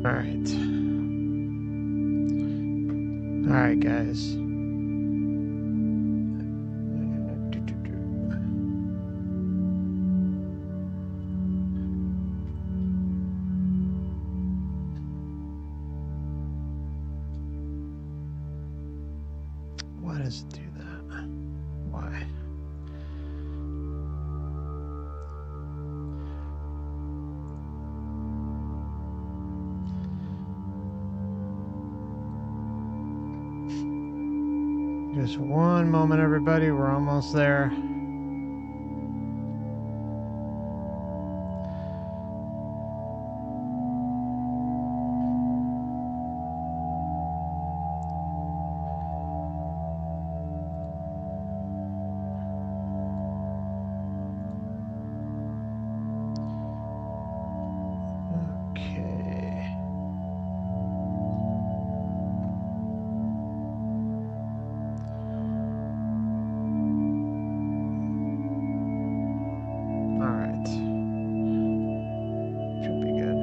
Alright. Alright, guys. Why does it do that? Why? Just one moment, everybody. We're almost there. Okay. All right. Should be good.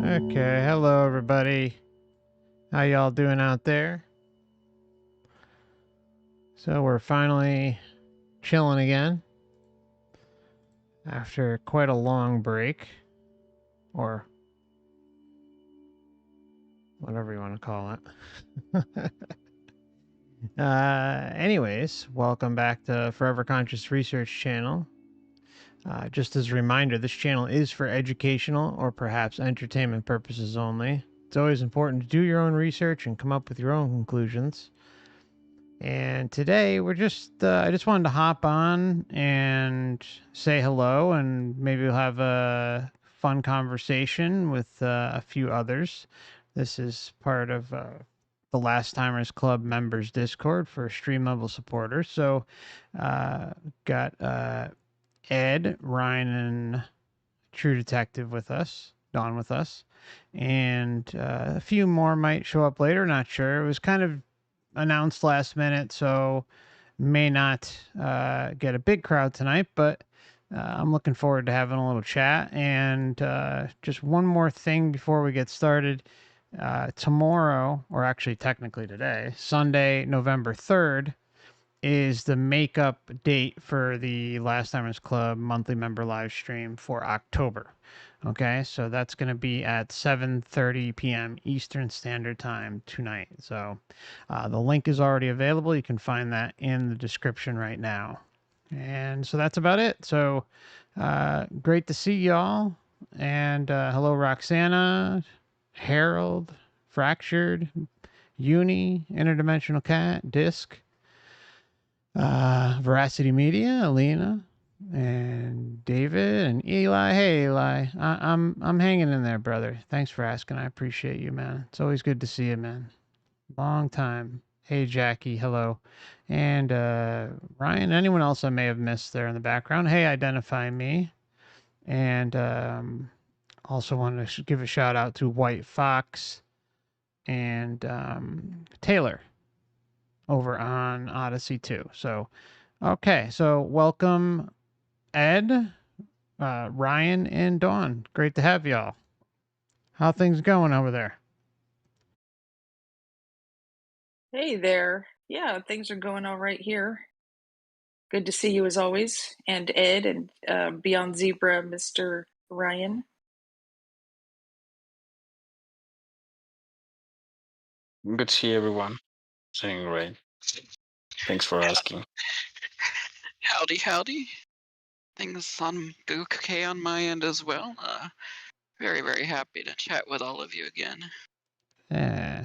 Okay, hello everybody. How y'all doing out there? So we're finally chilling again after quite a long break, or whatever you want to call it. Anyways, welcome back to Forever Conscious Research Channel. Just as a reminder, this channel is for educational or perhaps entertainment purposes only. It's always important to do your own research and come up with your own conclusions. And today I just wanted to hop on and say hello, and maybe we'll have a fun conversation with a few others. This is part of the Last Timers Club members Discord for stream level supporters. So got Ed, Ryan, and True Detective with us, Dawn with us, and a few more might show up later. Not sure. It was kind of announced last minute, so may not get a big crowd tonight, but I'm looking forward to having a little chat. And just one more thing before we get started. Tomorrow, or actually technically today, Sunday, November 3rd, is the makeup date for the Last Timers Club monthly member live stream for October. Okay, so that's going to be at 7:30 p.m. Eastern Standard Time tonight. So the link is already available. You can find that in the description right now. And so that's about it. So great to see y'all. And hello, Roxana, Harold, Fractured, Uni, Interdimensional Cat, Disc, Veracity Media, Alina, and David and Eli. Hey, Eli, I'm hanging in there, brother. Thanks for asking. I appreciate you, man. It's always good to see you, man. Long time. Hey, Jackie. Hello. And Ryan, anyone else I may have missed there in the background? Hey, identify me. And also want to give a shout out to White Fox and Taylor over on Odysee too. So, okay. So welcome, Ed, Ryan, and Dawn. Great to have y'all. How things going over there? Hey there. Yeah, things are going all right here. Good to see you as always, and Ed and Beyond Zebra, Mr. Ryan. Good to see everyone. Doing great. Thanks for asking. Howdy, howdy. Things on okay on my end as well. Very, very happy to chat with all of you again. Yeah,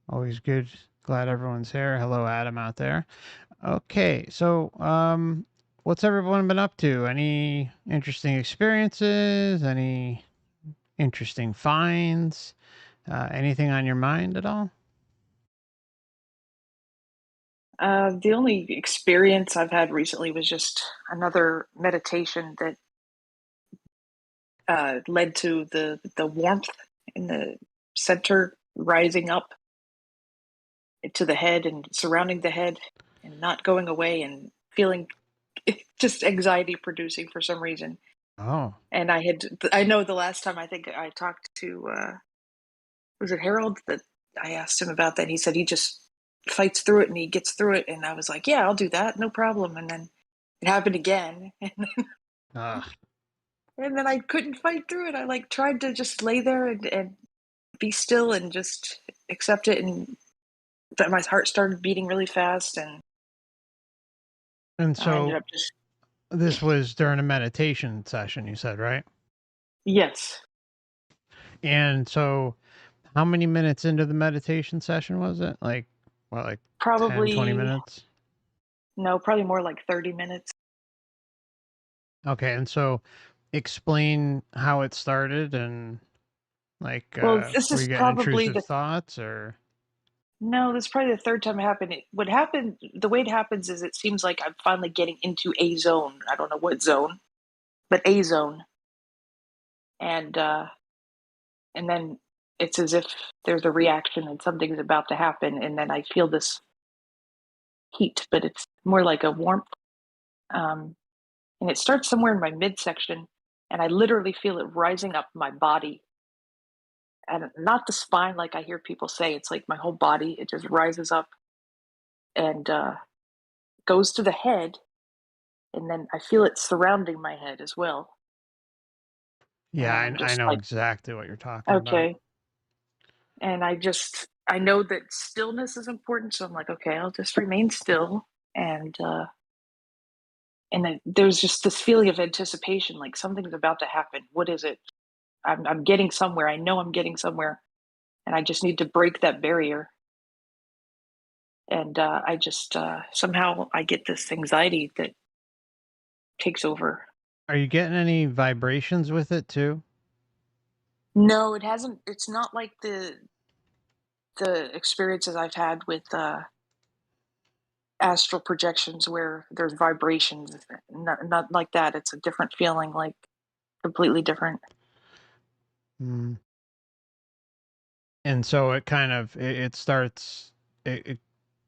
always good. Glad everyone's here. Hello, Adam out there. Okay, so what's everyone been up to? Any interesting experiences? Any interesting finds? Anything on your mind at all? The only experience I've had recently was just another meditation that led to the warmth in the center rising up to the head and surrounding the head and not going away and feeling just anxiety producing for some reason. Oh. And I know the last time I think I talked to, was it Harold, that I asked him about that. He said he just fights through it and he gets through it. And I was like, yeah, I'll do that. No problem. And then it happened again. Ugh. And then I couldn't fight through it. I like tried to just lay there and be still and just accept it. And but my heart started beating really fast. And And I ended so up just, this was during a meditation session, you said, right? yes, And so how many minutes into the meditation session was it? Like, what, like 10, 20 probably, minutes? no, probably more like 30 minutes. Okay. And so explain how it started and like, Well, this were is you getting probably intrusive the thoughts or? no, this is probably the third time it happened. What happened, the way it happens is it seems like I'm finally getting into a zone. I don't know what zone, but a zone. And and then it's as if there's a reaction and something's about to happen, and then I feel this heat, but it's more like a warmth. Um, and it starts somewhere in my midsection, and I literally feel it rising up my body, and not the spine like I hear people say. It's like my whole body. It just rises up and goes to the head, and then I feel it surrounding my head as well. Yeah, And I'm I just know like, exactly what you're talking about. okay. And I know that stillness is important, so I'm like, okay, I'll just remain still. And and then there's just this feeling of anticipation, like something's about to happen. What is it? I'm getting somewhere. I know I'm getting somewhere, and I just need to break that barrier. And I just somehow I get this anxiety that takes over. Are you getting any vibrations with it too? No, it hasn't. It's not like the experiences I've had with astral projections where there's vibrations. Not like that. It's a different feeling, like completely different. Mm. And so it kind of it starts it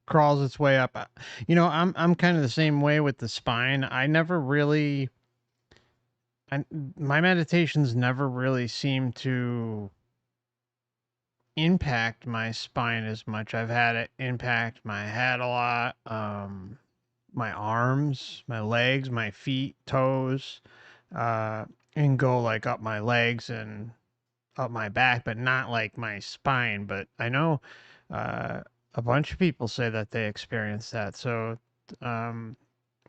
crawls its way up. You know, I'm kind of the same way with the spine. I never really I, my meditations never really seem to impact my spine as much. I've had it impact my head a lot, my arms, my legs, my feet, toes, uh, and go like up my legs and up my back, but not like my spine. But I know uh, a bunch of people say that they experience that. So, um,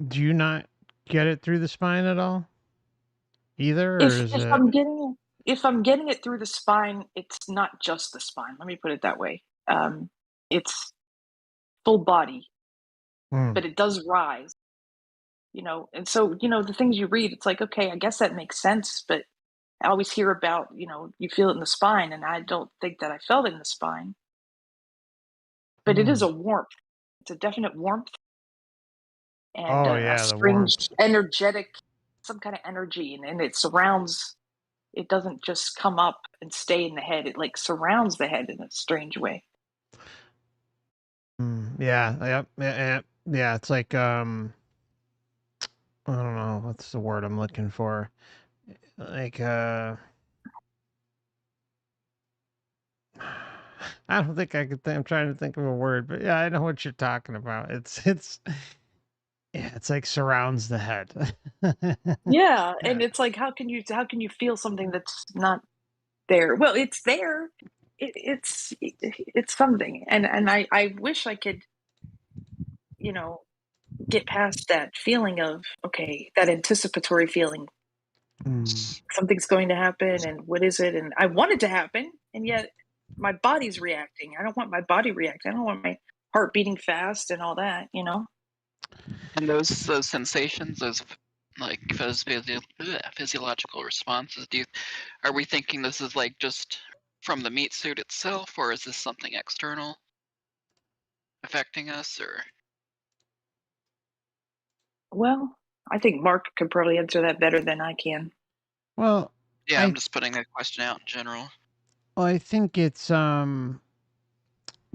do you not get it through the spine at all either, or is If it? I'm getting it through the spine, it's not just the spine. Let me put it that way. It's full body, Mm, but it does rise. And so the things you read, it's like, okay, I guess that makes sense. But I always hear about, you feel it in the spine, and I don't think that I felt it in the spine. But it is mm. a warmth. It's a definite warmth and Oh a yeah, the strange, warmth. energetic, some kind of energy, and it surrounds. It doesn't just come up and stay in the head. It like surrounds the head in a strange way. Mm, yeah, yep, yeah, yeah, yeah. It's like I don't know what's the word I'm looking for. Like I don't think I could. I'm trying to think of a word, but yeah, I know what you're talking about. It's yeah, it's like surrounds the head. Yeah, Yeah. and it's like, how can you feel something that's not there? Well, it's there. It's something, and I wish I could, you know, get past that feeling of, okay, that anticipatory feeling. Mm. Something's going to happen, and what is it? And I want it to happen, and yet my body's reacting. I don't want my body reacting. I don't want my heart beating fast and all that. And those sensations, those like physiological responses, are we thinking this is like just from the meat suit itself, or is this something external affecting us, or Well, I think Mark could probably answer that better than I can. Well, Yeah, I I'm just putting a question out in general. well, I think it's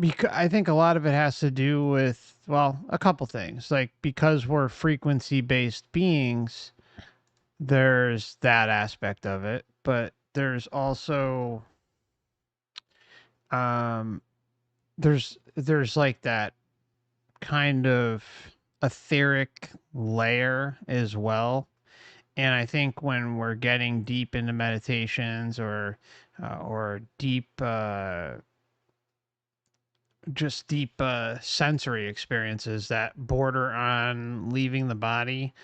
because I think a lot of it has to do with, well, a couple things. Like, because we're frequency based beings, there's that aspect of it, but there's also um there's like that kind of etheric layer as well. And I think when we're getting deep into meditations or deep just deep sensory experiences that border on leaving the body,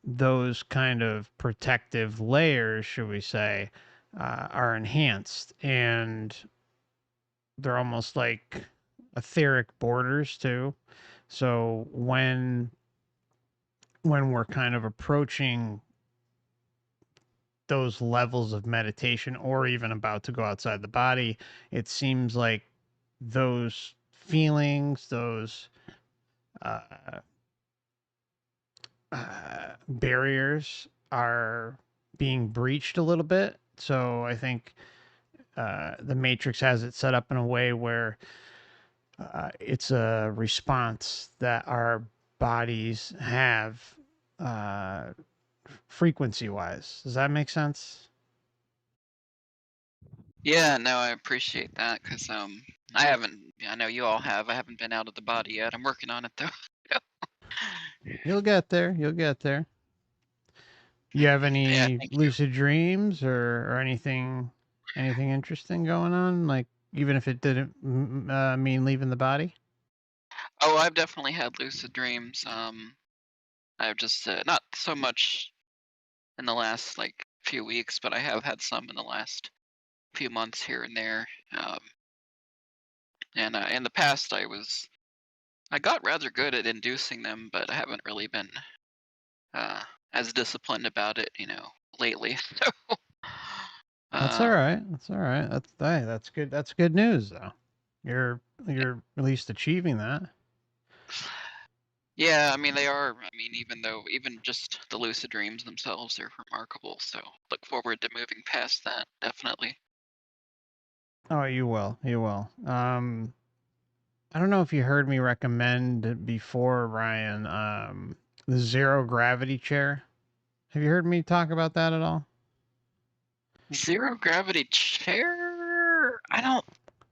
those kind of protective layers, should we say, are enhanced, and they're almost like etheric borders too. So when we're kind of approaching those levels of meditation or even about to go outside the body, it seems like those feelings, those uh, barriers are being breached a little bit. So I think the Matrix has it set up in a way where it's a response that our bodies have uh, frequency wise. Does that make sense? Yeah, no, I appreciate that because I haven't. I know you all have. I haven't been out of the body yet. I'm working on it though. You'll get there. You'll get there. You have Yeah, any thank you. lucid dreams or anything interesting going on? Like, even if it didn't mean leaving the body? Oh, I've definitely had lucid dreams. I've just not so much in the last like few weeks, but I have had some in the last few months here and there. And in the past, I got rather good at inducing them, but I haven't really been uh, as disciplined about it, lately. So, That's all uh, right. That's all right. That's good. That's good news though. You're at least achieving that. yeah, I mean they are. I mean, even just the lucid dreams themselves are remarkable. So look forward to moving past that. Definitely. Oh, you will. You will. I don't know if you heard me recommend before, Ryan, the zero gravity chair. Have you heard me talk about that at all? Zero gravity chair. I don't.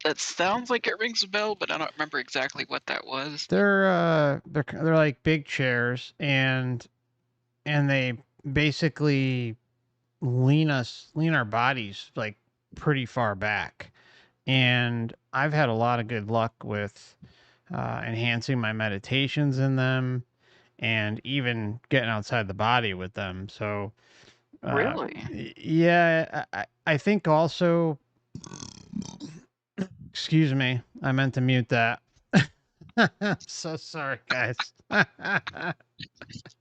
That sounds like it rings a bell, but I don't remember exactly what that was. They're like big chairs, and they basically lean our bodies like pretty far back. And I've had a lot of good luck with enhancing my meditations in them and even getting outside the body with them. So, Really? yeah, I think also, excuse me, I meant to mute that. So sorry, guys.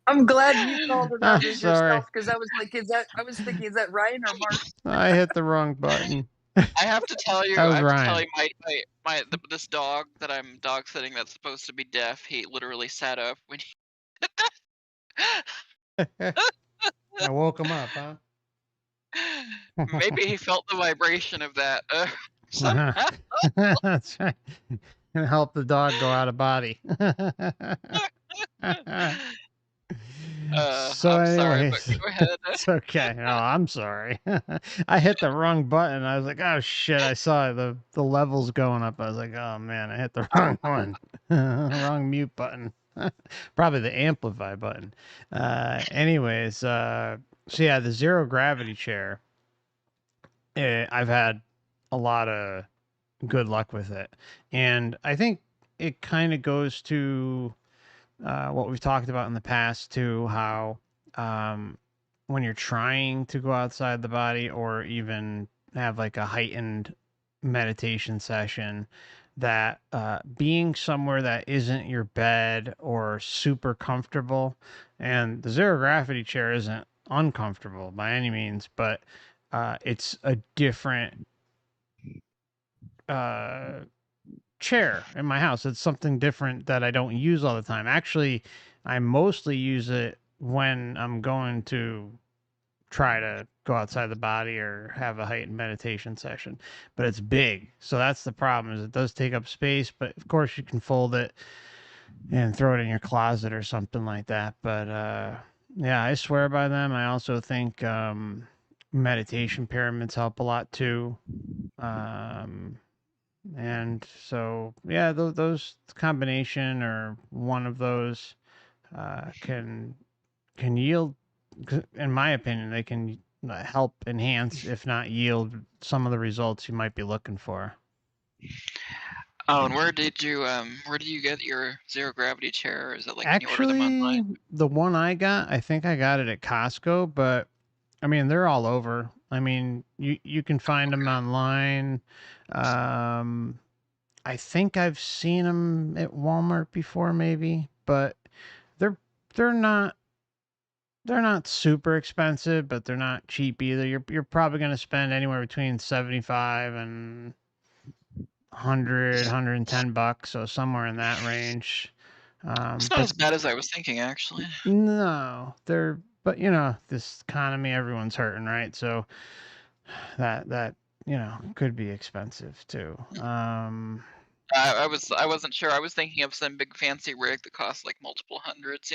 I'm glad you called it I'm out as sorry. yourself because I was like, I was thinking, is that Ryan or Mark? I hit the wrong button. I have to tell you, That was Ryan. this dog that I'm dog sitting that's supposed to be deaf. He literally sat up when he. I woke him up, huh? Maybe he felt the vibration of that somehow. That's right. And help the dog go out of body. So, I'm sorry, but anyways, go ahead. it's okay. No, I'm sorry. I hit the wrong button. I was like, oh shit! I saw the levels going up. I was like, oh man, I hit the wrong one. Wrong mute button. Probably the amplify button. Anyways, so yeah, the zero gravity chair. I've had a lot of good luck with it, and I think it kind of goes to what we've talked about in the past too, how um, when you're trying to go outside the body or even have like a heightened meditation session, that being somewhere that isn't your bed or super comfortable, and the zero gravity chair isn't uncomfortable by any means, but it's a different uh, chair in my house. It's something different that I don't use all the time. Actually, I mostly use it when I'm going to try to go outside the body or have a heightened meditation session. But it's big, so that's the problem. Is it does take up space, but of course you can fold it and throw it in your closet or something like that. But yeah, I swear by them. I also think meditation pyramids help a lot too. Um, and so yeah, those combination or one of those can yield, in my opinion, they can help enhance, if not yield, some of the results you might be looking for. Oh, and where did you get your zero gravity chair? Or is it like, can you order them Actually, online? the one I think I got it at Costco, but I mean they're all over. I mean, you can find them online. Um, I think I've seen them at Walmart before, maybe, but they're they're not they're not super expensive, but they're not cheap either. You're probably going to spend anywhere between 75 and 100, $110, so somewhere in that range. It's not But as bad as I was thinking, actually. no, but this economy, everyone's hurting, right? So that could be expensive too. I wasn't sure. I was thinking of some big fancy rig that costs like multiple hundreds.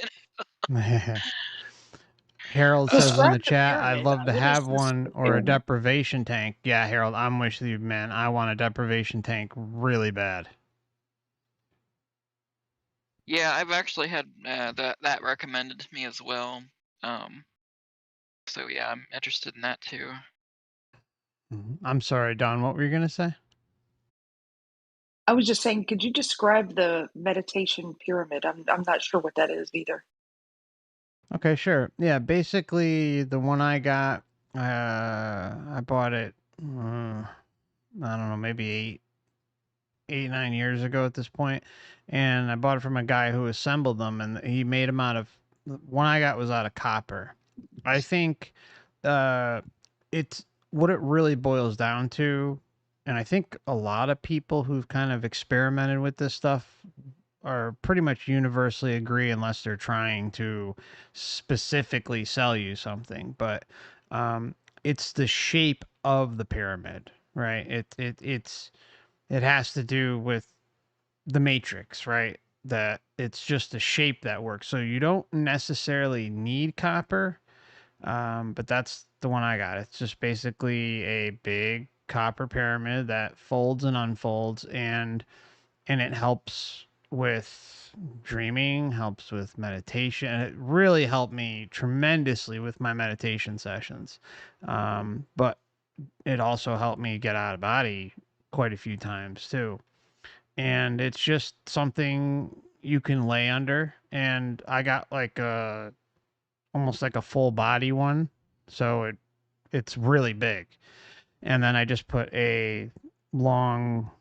Harold says in Describe the the chat, I'd pyramid. love to What is have this one or a pyramid? deprivation tank. Yeah, Harold, I'm with you, man. I want a deprivation tank really bad. Yeah, I've actually had that recommended to me as well. So yeah, I'm interested in that too. I'm sorry, Don. What were you gonna say? I was just saying, could you describe the meditation pyramid? I'm not sure what that is either. Okay, sure. Yeah, basically the one I got, I bought it. I don't know, maybe 9 years ago at this point, and I bought it from a guy who assembled them, and he made them out of. The one I got was out of copper. I think uh, it's what it really boils down to, and I think a lot of people who've kind of experimented with this stuff are pretty much universally agree, unless they're trying to specifically sell you something. But um, it's the shape of the pyramid, right? It has to do with the matrix, right? That it's just the shape that works. So you don't necessarily need copper, but that's the one I got. It's just basically a big copper pyramid that folds and unfolds, and it helps with dreaming, helps with meditation. And it really helped me tremendously with my meditation sessions. But it also helped me get out of body quite a few times too. And it's just something you can lay under. And I got like a almost like a full body one, so it's really big. And then I just put a long,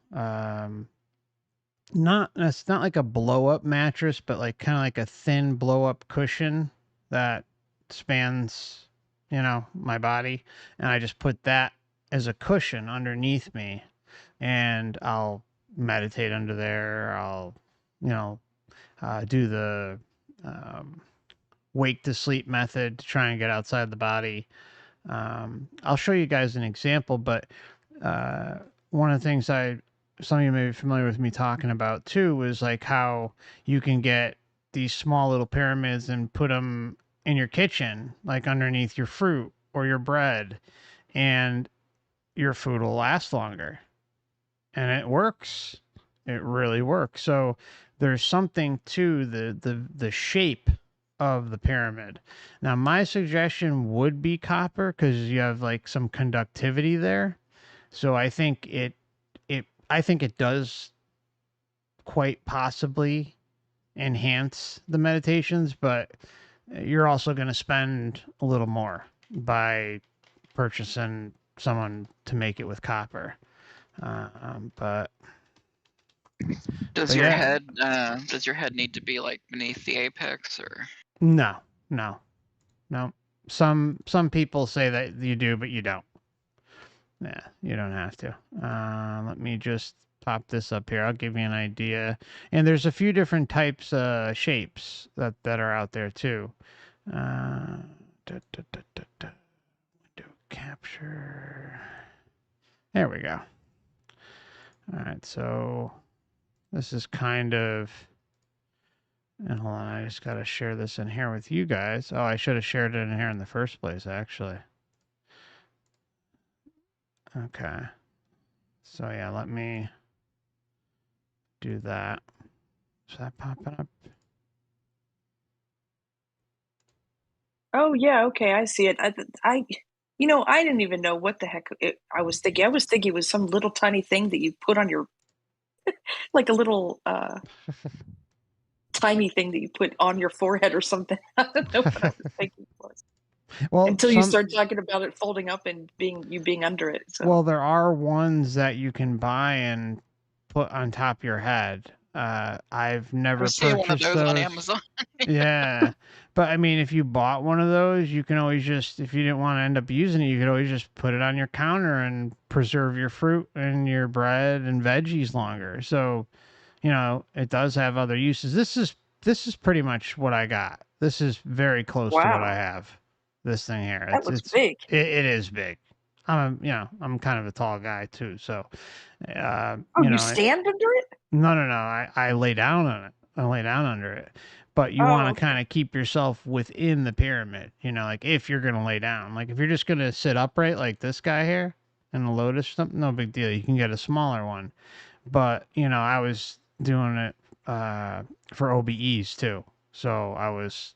not it's not like a blow up mattress, but like kind of like a thin blow up cushion that spans, my body, and I just put that as a cushion underneath me, and I'll meditate under there. I'll, you know, do the wake to sleep method to try and get outside the body. I'll show you guys an example, but one of the things some of you may be familiar with me talking about too was like how you can get these small little pyramids and put them in your kitchen, like underneath your fruit or your bread, and your food will last longer. And it works. It really works. So there's something to the shape of the pyramid. Now, my suggestion would be copper because you have like some conductivity there. So I think it does quite possibly enhance the meditations, but you're also going to spend a little more by purchasing someone to make it with copper. But Does but your yeah, head need to be like beneath the apex or? no, no, no. Some people say that you do, but you don't. Yeah, you don't have to. Let me just pop this up here. I'll give you an idea. And there's a few different types, shapes that are out there too. Da, da, da, da, da. Window capture. There we go. All right, so this is kind of, and hold on, I just got to share this in here with you guys. Oh, I should have shared it in here in the first place, actually. Okay. So yeah, let me do that. Is that popping up? Oh yeah, okay, I see it. I didn't even know what the heck I was thinking. I was thinking it was some little tiny thing that you put on your, like a little tiny thing that you put on your forehead or something. I don't know what I was thinking it was. Well, Until you start talking about it folding up and being under it. So. Well, there are ones that you can buy and put on top of your head. I've never I see one of purchased those on those. Amazon. Yeah. But I mean, if you bought one of those, you can always just, if you didn't want to end up using it, you could always just put it on your counter and preserve your fruit and your bread and veggies longer. So, it does have other uses. This is pretty much what I got. This is very close to what I Wow, have. This thing here. that looks big. It is big. I'm kind of a tall guy too, so Oh, you stand under it? no, I lay down on it. I lay down under it. But you Oh, want to okay. kind of keep yourself within the pyramid, like if you're gonna lay down. Like if you're just gonna sit upright like this guy here in the lotus, something, no big deal. You can get a smaller one. But I was doing it for OBEs too, so I was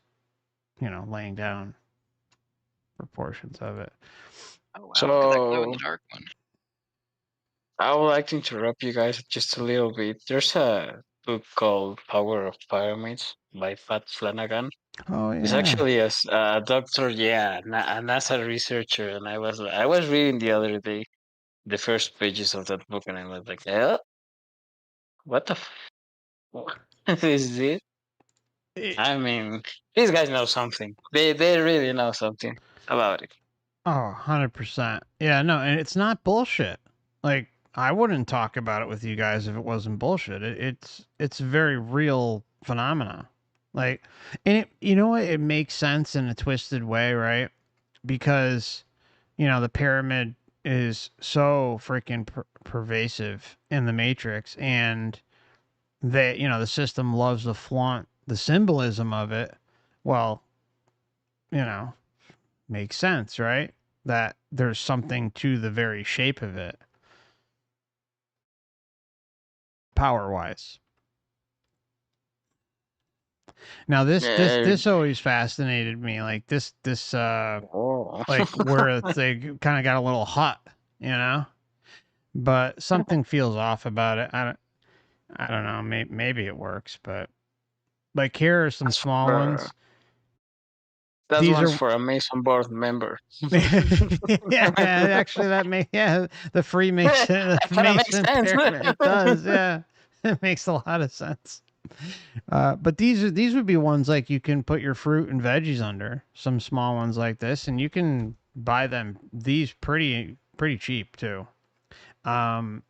laying down for portions of it. Oh wow, look at that glow in So the dark one. I would like to interrupt you guys just a little bit. There's a book called Power of Pyramids by Pat Flanagan. Oh He's yeah. actually a doctor, yeah, a NASA researcher, and I was reading the other day the first pages of that book, and I was like, what the is this? I mean, these guys know something. They really know something about it. Oh, 100%. Yeah, no, and it's not bullshit. Like I wouldn't talk about it with you guys if it wasn't bullshit. It's a very real phenomena. Like, and you know what? It makes sense in a twisted way, right? Because the pyramid is so freaking pervasive in the Matrix, and the system loves to flaunt the symbolism of it. Well, you know, makes sense, right? That there's something to the very shape of it, power wise. Now Yeah. this always fascinated me, like this Oh. like where they kind of got a little hot, you know, but something feels off about it. I don't know. Maybe it works, but like here are some That's small for ones. that These one's are for a Mason board member. yeah, actually the Freemason That the kind of makes Mason sense. pyramid does, yeah. It makes a lot of sense. But these would be ones like you can put your fruit and veggies under, some small ones like this, and you can buy them these pretty cheap too. And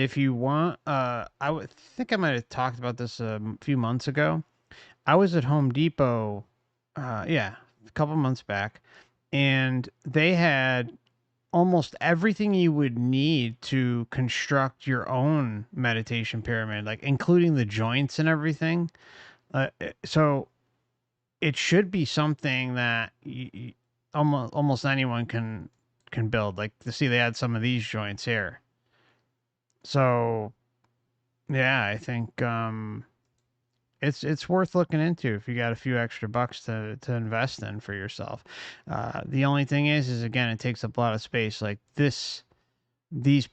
if you want, I would think I might have talked about this a few months ago. I was at Home Depot, yeah, a couple months back, and they had almost everything you would need to construct your own meditation pyramid, like including the joints and everything. So it should be something that almost anyone can build. Like to see they had some of these joints here. So yeah, I think it's worth looking into if you got a few extra bucks to invest in for yourself. The only thing is again it takes up a lot of space. Like these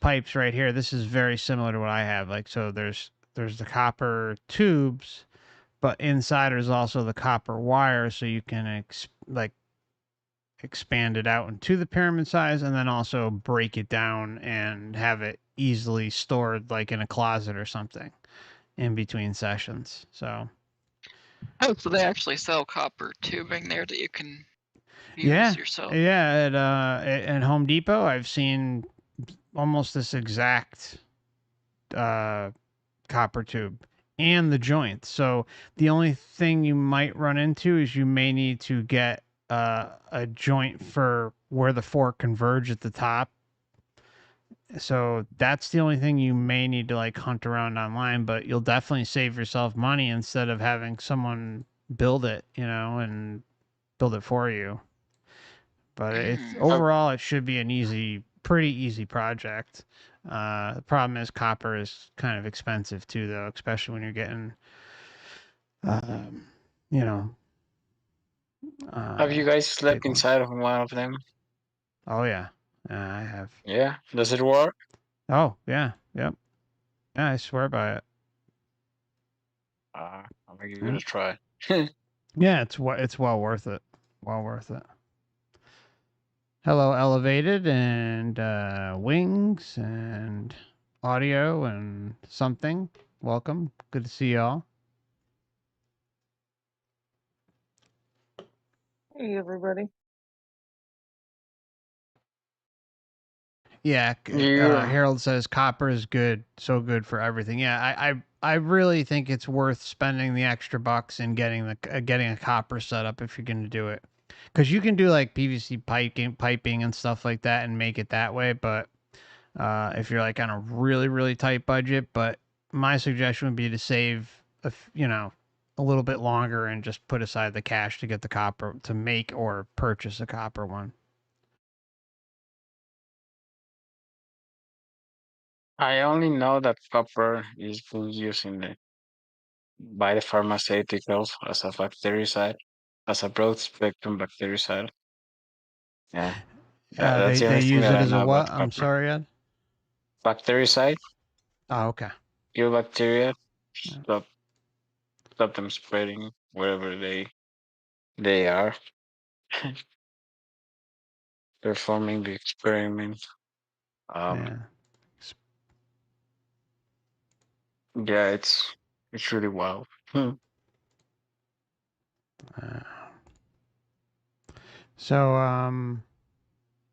pipes right here. This is very similar to what I have. Like so, there's the copper tubes, but inside there's also the copper wire, so you can expand it out into the pyramid size, and then also break it down and have it easily stored, like in a closet or something, in between sessions. So Oh, so they actually sell copper tubing there that you can yeah, use yourself. yeah. At Home Depot, I've seen almost this exact uh copper tube and the joints. So the only thing you might run into is you may need to get a joint for where the fork converge at the top. So that's the only thing you may need to like hunt around online, but you'll definitely save yourself money instead of having someone build it, and build it for you. But it's Mm. overall it should be an pretty easy project. The problem is copper is kind of expensive too, though, especially when you're getting, um, you know, Have you guys big slept ones. inside of one of them? Oh yeah, I have. Yeah. Does it work? Oh yeah, yep. Yeah, I swear by it. I'm gonna give it Yeah, a try. yeah, it's well worth it. Well worth it. Hello, elevated and wings and audio and something. Welcome. Good to see y'all. Hey, everybody. Yeah, You Harold says copper is good, so good for everything. Yeah, I really think it's worth spending the extra bucks and getting a copper setup if you're going to do it, because you can do like PVC piping and stuff like that and make it that way. But if you're like on a really tight budget, but my suggestion would be to save a little bit longer and just put aside the cash to get the copper to make or purchase a copper one. I only know that copper is being used by the pharmaceuticals as a bactericide, as a broad spectrum bactericide. Yeah, that's They the only they thing use that it I as a know about what? I'm copper. sorry, Ed. Bactericide, Oh, okay. kill bacteria, Yeah. stop them spreading wherever they are, performing the experiment. Um, Yeah. yeah, it's really wild. Uh, so,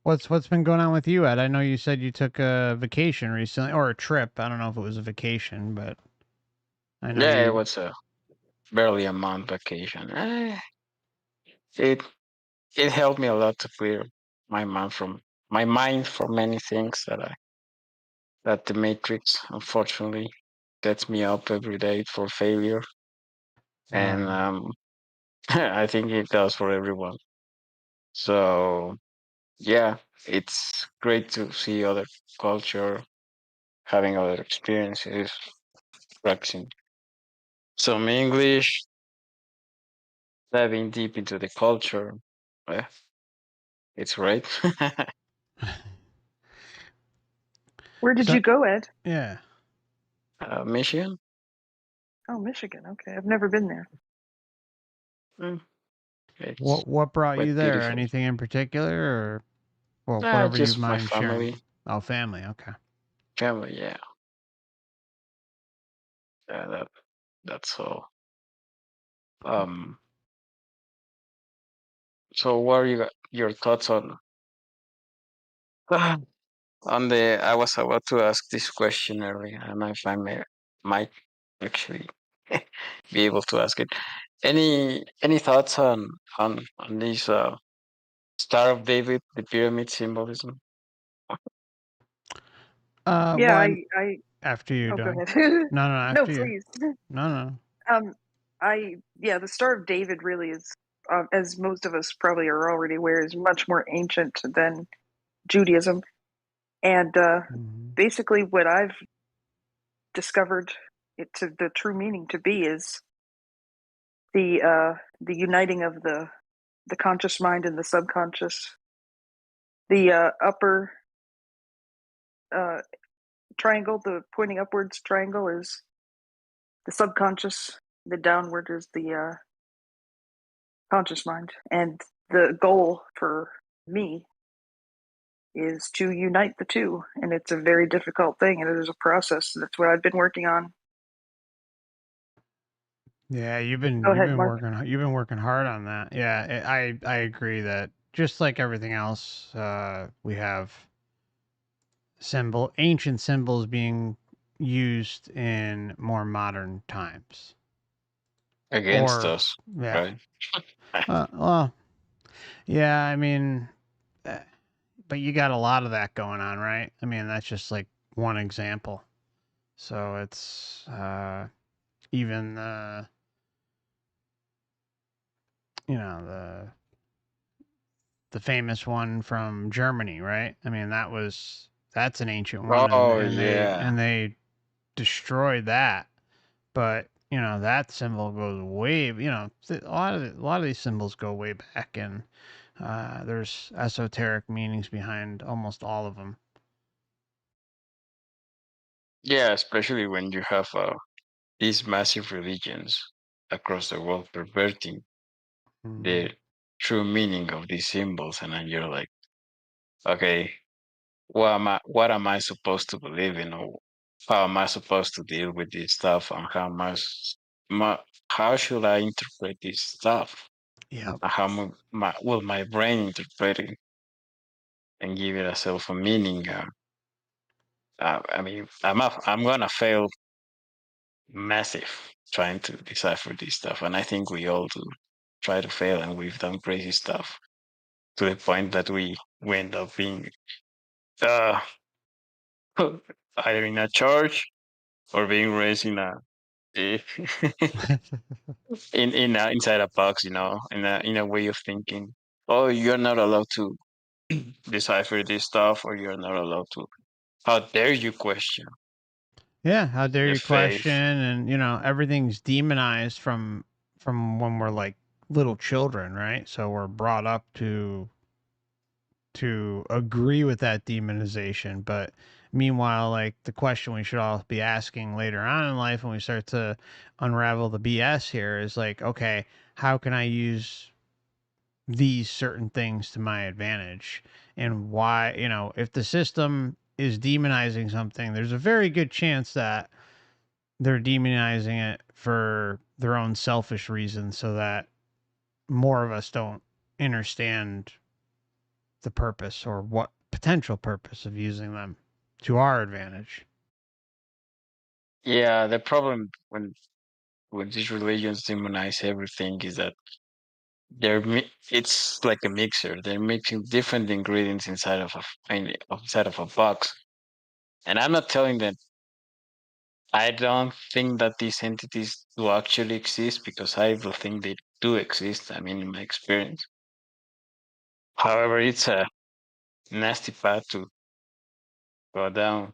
what's been going on with you, Ed? I know you said you took a vacation recently, or a trip. I don't know if it was a vacation, but I know Yeah, it you. was barely a month vacation. It it helped me a lot to clear my mind from many things that the matrix unfortunately gets me up every day for failure, Oh and yeah. I think it does for everyone. So yeah, it's great to see other culture, having other experiences, practicing some English, diving deep into the culture. Yeah, it's great. Where did So you go, Ed? yeah. Michigan. Oh, Michigan. Okay, I've never been there. Mm, it's What brought you quite there? beautiful. Anything in particular, or well, whatever you Just my mind sharing? family. Oh, family. Okay. Family, yeah. Yeah, that's all. Um, so what are your thoughts on on the? I was about to ask this question earlier, and if I might actually be able to ask it. Any thoughts on this Star of David, the pyramid symbolism? Yeah, Well, I. after you're Oh, go done. ahead. No, No, after you. please. No, no. Um, yeah, the Star of David really is, as most of us probably are already aware, is much more ancient than Judaism, and Mm-hmm. basically what I've discovered it to the true meaning to be is the uniting of the conscious mind and the subconscious. The upper uh, triangle, the pointing upwards triangle, is the subconscious. The downward is the conscious mind, and the goal for me is to unite the two, and it's a very difficult thing, and it is a process. That's what I've been working on. Yeah, Go you've ahead, been Mark. working hard on that. Yeah, I agree that just like everything else, we have ancient symbols being used in more modern times. Against Or us, yeah, right? well, yeah. I mean, but you got a lot of that going on, right? I mean, that's just like one example. So it's even the famous one from Germany, right? I mean, that's an ancient one, and Oh and they yeah. and they destroyed that. But that symbol goes way. A lot of these symbols go way back, and there's esoteric meanings behind almost all of them. Yeah, especially when you have these massive religions across the world perverting the true meaning of these symbols, and then you're like, okay, what am I supposed to believe in, or how am I supposed to deal with this stuff, and how should I interpret this stuff? Yep. And how will my brain interpret it and give it a meaning? I mean, I'm gonna fail massive trying to decipher this stuff, and I think we all do try to fail, and we've done crazy stuff to the point that we end up being uh, either in a church or being raised in a eh, inside a box, in a way of thinking. Oh, you're not allowed to decipher this stuff, or you're not allowed to. How dare you question Yeah, how dare the you question? faith? And everything's demonized from when we're like little children, right? So we're brought up to agree with that demonization. But meanwhile, like the question we should all be asking later on in life when we start to unravel the BS here is like, okay, how can I use these certain things to my advantage? And why, if the system is demonizing something, there's a very good chance that they're demonizing it for their own selfish reasons so that more of us don't understand the purpose or what potential purpose of using them to our advantage. Yeah, the problem when these religions demonize everything is that it's like a mixer. They're mixing different ingredients inside of a box. And I'm not telling them I don't think that these entities do actually exist, because I will think they do exist. I mean, in my experience. However, it's a nasty path to go down.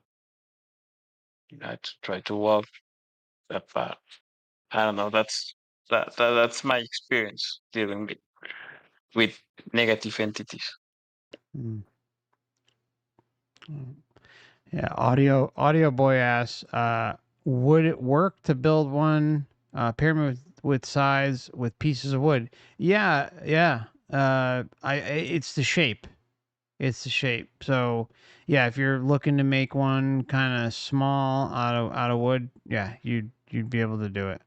To try to walk that path. I don't know. That's my experience dealing with negative entities. Mm. Yeah, audio boy asks, would it work to build one pyramid with sides with pieces of wood? Yeah, yeah. It's the shape. It's the shape. So yeah, if you're looking to make one kind of small out of wood, yeah, you'd be able to do it.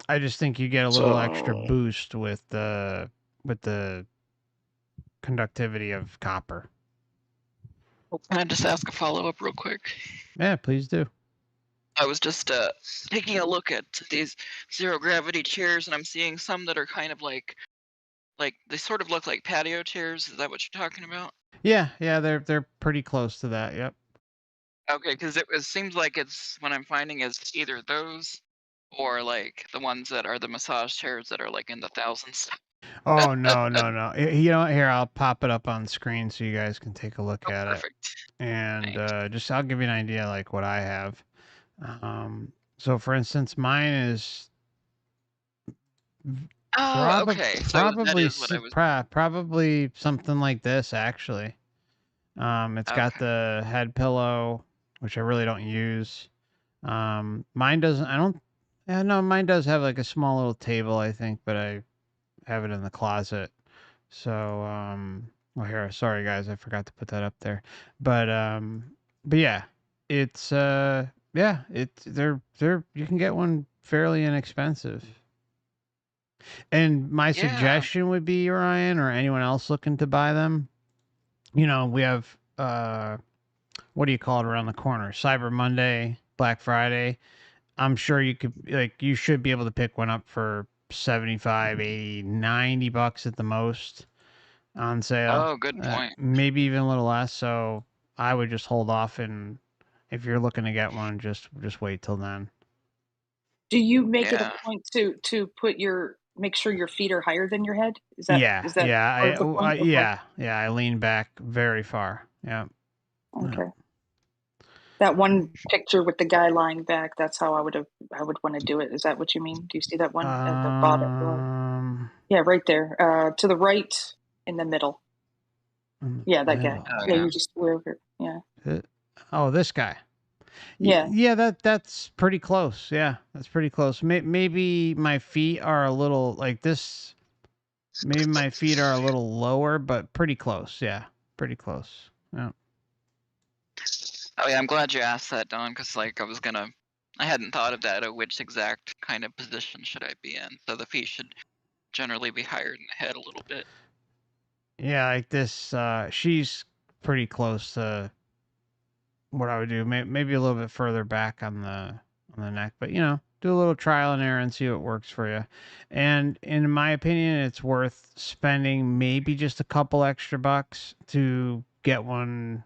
I just think you get a little extra So, boost with the conductivity of copper. Can I just ask a follow up real quick? Yeah, please do. I was just taking a look at these zero gravity chairs, and I'm seeing some that are kind of like they sort of look like patio chairs. Is that what you're talking about? Yeah, they're pretty close to that. Yep. Okay, because it seems like it's what I'm finding is either those or like the ones that are the massage chairs that are like in the thousands. Oh no, no, no. You know what? Here, I'll pop it up on screen so you guys can take a look Oh, at it. perfect. And Thanks. just I'll give you an idea like what I have. So for instance, mine is Oh, okay. So that is what I was. probably something like this actually. It's got Okay. the head pillow, which I really don't use. Mine doesn't. I don't. Yeah, no, mine does have like a small little table, I think, but I have it in the closet. So, well, here, sorry guys, I forgot to put that up there. But yeah, it's yeah, they're you can get one fairly inexpensive. And my Yeah. suggestion would be, Ryan, or anyone else looking to buy them, we have what do you call it around the corner? Cyber Monday, Black Friday. I'm sure you should be able to pick one up for $75, $80, $90 at the most on sale. Oh, good point. Maybe even a little less. So I would just hold off, and if you're looking to get one, just wait till then. Do you make it a Yeah. point to make sure your feet are higher than your head? Is that Yeah, part of the point? Okay. yeah. I lean back very far. Yeah. Okay. That one picture with the guy lying back, that's how I would want to do it. Is that what you mean? Do you see that one at the bottom? Yeah, right there. To the right in the middle. Yeah, that guy. Oh, Yeah, yeah. you just were over. Yeah. Oh, this guy. Yeah. Yeah, that's pretty close. Yeah, that's pretty close. Maybe my feet are a little like this. Maybe my feet are a little lower, but pretty close. Yeah, pretty close. Yeah. Oh yeah, I'm glad you asked that, Don, because like I hadn't thought of that. Which exact kind of position should I be in? So the feet should generally be higher than the head a little bit. Yeah, like this. She's pretty close to what I would do. Maybe a little bit further back on the neck, but do a little trial and error and see what works for you. And in my opinion, it's worth spending maybe just a couple extra bucks to get one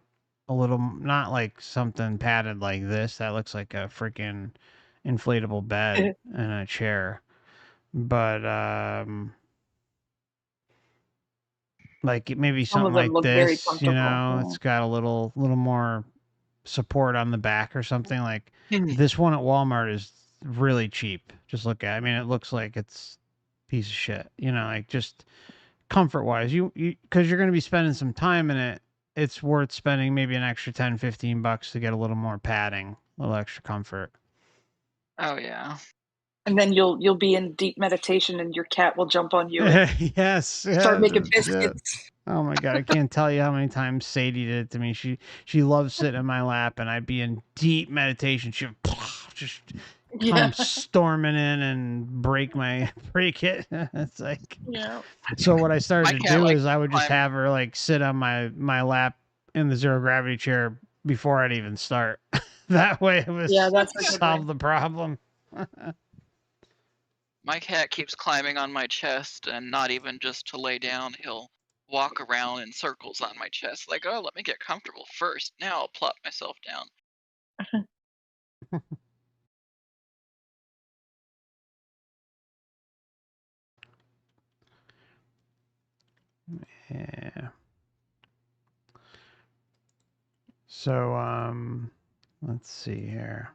a little, not like something padded like this that looks like a freaking inflatable bed and a chair, but like maybe Some of something them like look very this. comfortable. It's got a little more support on the back or something. Like Yeah. this one at Walmart is really cheap. Just look at it. I mean, it looks like it's a piece of shit. Like just comfort wise, you because you're going to be spending some time in it. It's worth spending maybe an extra 10, $15 to get a little more padding, a little extra comfort. Oh yeah. And then you'll be in deep meditation and your cat will jump on you and Yes, start making biscuits. Oh my god, I can't tell you how many times Sadie did it to me. She loves sitting in my lap, and I'd be in deep meditation. She'd just come storming in and break it. It's like, Yeah. so what I started My to cat do likes is I to would just climb. have her like sit on my lap in the zero gravity chair before I'd even start. That way it was Yeah, that's a good solve way. the problem. My cat keeps climbing on my chest, and not even just to lay down. He'll walk around in circles on my chest, like, oh, let me get comfortable first. Now I'll plop myself down. Yeah. So let's see here.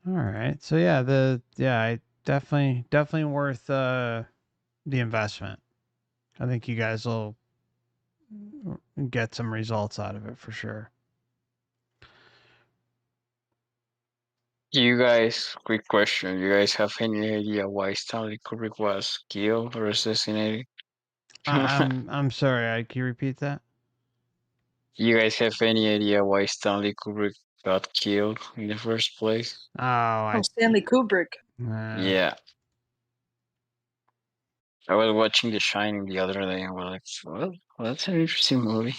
All right. So yeah, I definitely worth the investment. I think you guys will get some results out of it for sure. You guys, quick question. You guys have any idea why Stanley Kubrick was killed or assassinated? I'm sorry. Can you repeat that? You guys have any idea why Stanley Kubrick got killed in the first place? Oh, Stanley Kubrick. Yeah. I was watching The Shining the other day and was like, well, that's an interesting movie.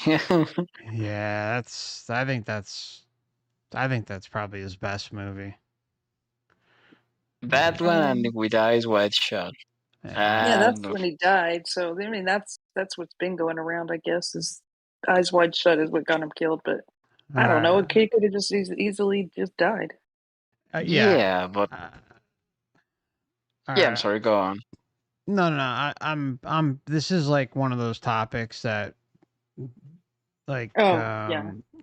Yeah, I think that's probably his best movie. That one and with Eyes Wide Shut. Yeah, that's when he died. So I mean, that's what's been going around. I guess is Eyes Wide Shut is what got him killed. But I don't know. He could have just easily just died. Yeah, but yeah, I'm sorry. Go on. No. I'm. This is like one of those topics that, like,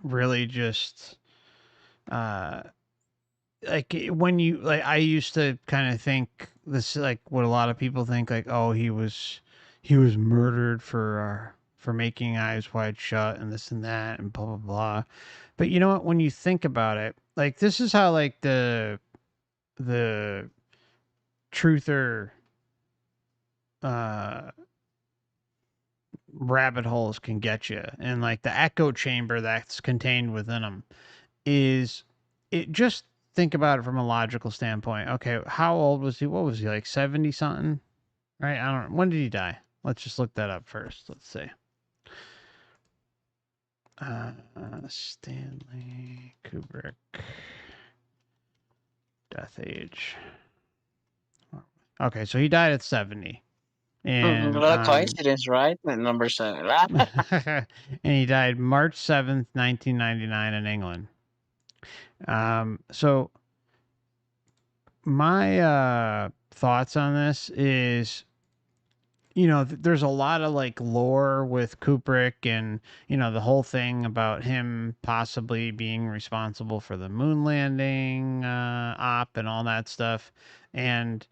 really just, like when you like, I used to kind of think this, like what a lot of people think, like, oh, he was murdered for making Eyes Wide Shut and this and that and blah blah blah. But you know what? When you think about it, like this is how like the truther uh rabbit holes can get you, and like the echo chamber that's contained within them is, it just think about it from a logical standpoint. Okay, how old was he? What was he, like 70 something? Right? I don't know. When did he die? Let's just look that up first. Let's see. Stanley Kubrick death age. Okay, so he died at 70. And What a coincidence, right? The number 7. and he died March 7th, 1999 in England. So my thoughts on this is, there's a lot of like lore with Kubrick and, the whole thing about him possibly being responsible for the moon landing op and all that stuff. And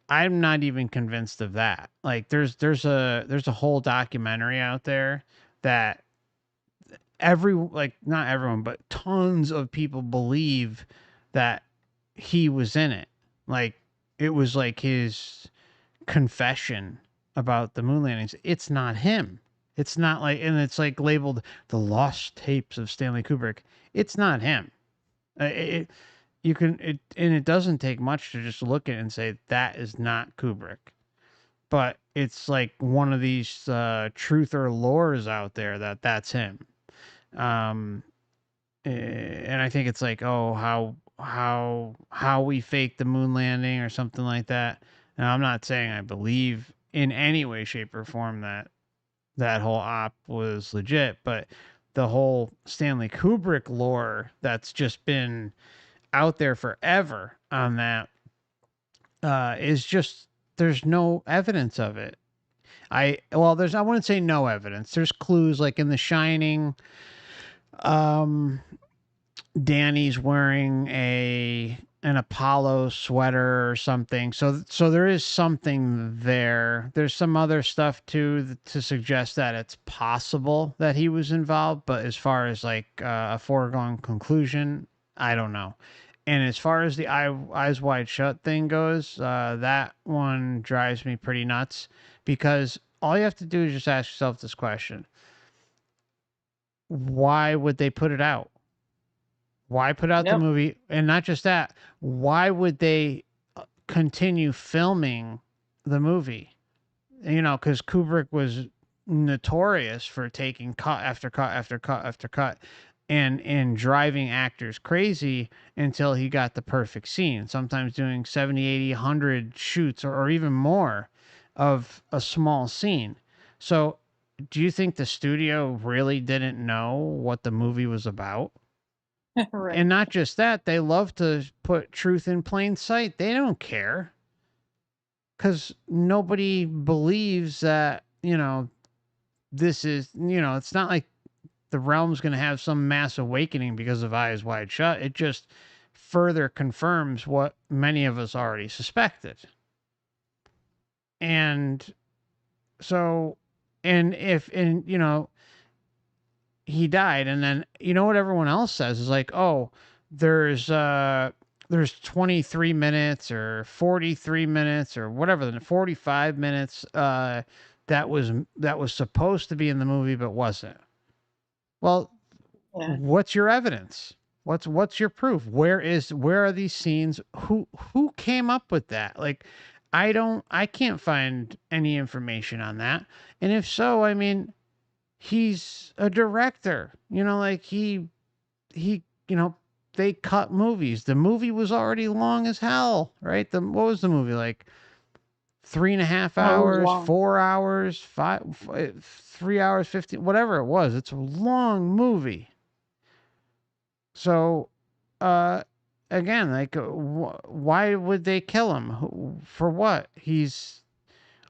I'm not even convinced of that. Like there's a whole documentary out there that not everyone, but tons of people believe that he was in it. Like it was like his confession about the moon landings. It's not him. It's not like, and it's like labeled the lost tapes of Stanley Kubrick. It's not him. You can, and it doesn't take much to just look at it and say that is not Kubrick. But it's like one of these truth or lores out there that that's him. Um, and I think it's like, oh, how we faked the moon landing or something like that. Now, I'm not saying I believe in any way, shape, or form that that whole op was legit, but the whole Stanley Kubrick lore that's just been out there forever on that is just there's no evidence of it. I wouldn't say no evidence. There's clues like in The Shining. Um, Danny's wearing an Apollo sweater or something. So there is something there. There's some other stuff too to suggest that it's possible that he was involved, but as far as like a foregone conclusion, I don't know. And as far as the eyes wide shut thing goes, that one drives me pretty nuts because all you have to do is just ask yourself this question: why would they put it out? Why put out the Yep. movie? And not just that, why would they continue filming the movie? Because Kubrick was notorious for taking cut after cut after cut after cut and driving actors crazy until he got the perfect scene, sometimes doing 70, 80, 100 shoots or even more of a small scene. So do you think the studio really didn't know what the movie was about? Right. And not just that, they love to put truth in plain sight. They don't care because nobody believes that, this is, it's not like the realm's going to have some mass awakening because of Eyes Wide Shut. It just further confirms what many of us already suspected. And so, and if, and, he died, and then what everyone else says is like, oh, there's 23 minutes or 43 minutes or whatever, 45 minutes that was supposed to be in the movie but wasn't. Well, Yeah. what's your evidence? What's your proof? Where are these scenes? Who came up with that? Like I can't find any information on that. And if so, I mean, he's a director. Like he they cut movies. The movie was already long as hell, right? What was the movie like? 3.5 Oh, it was hours, long. 4 hours, 3 hours 15, whatever it was. It's a long movie. So, uh, again, like, why would they kill him? For what?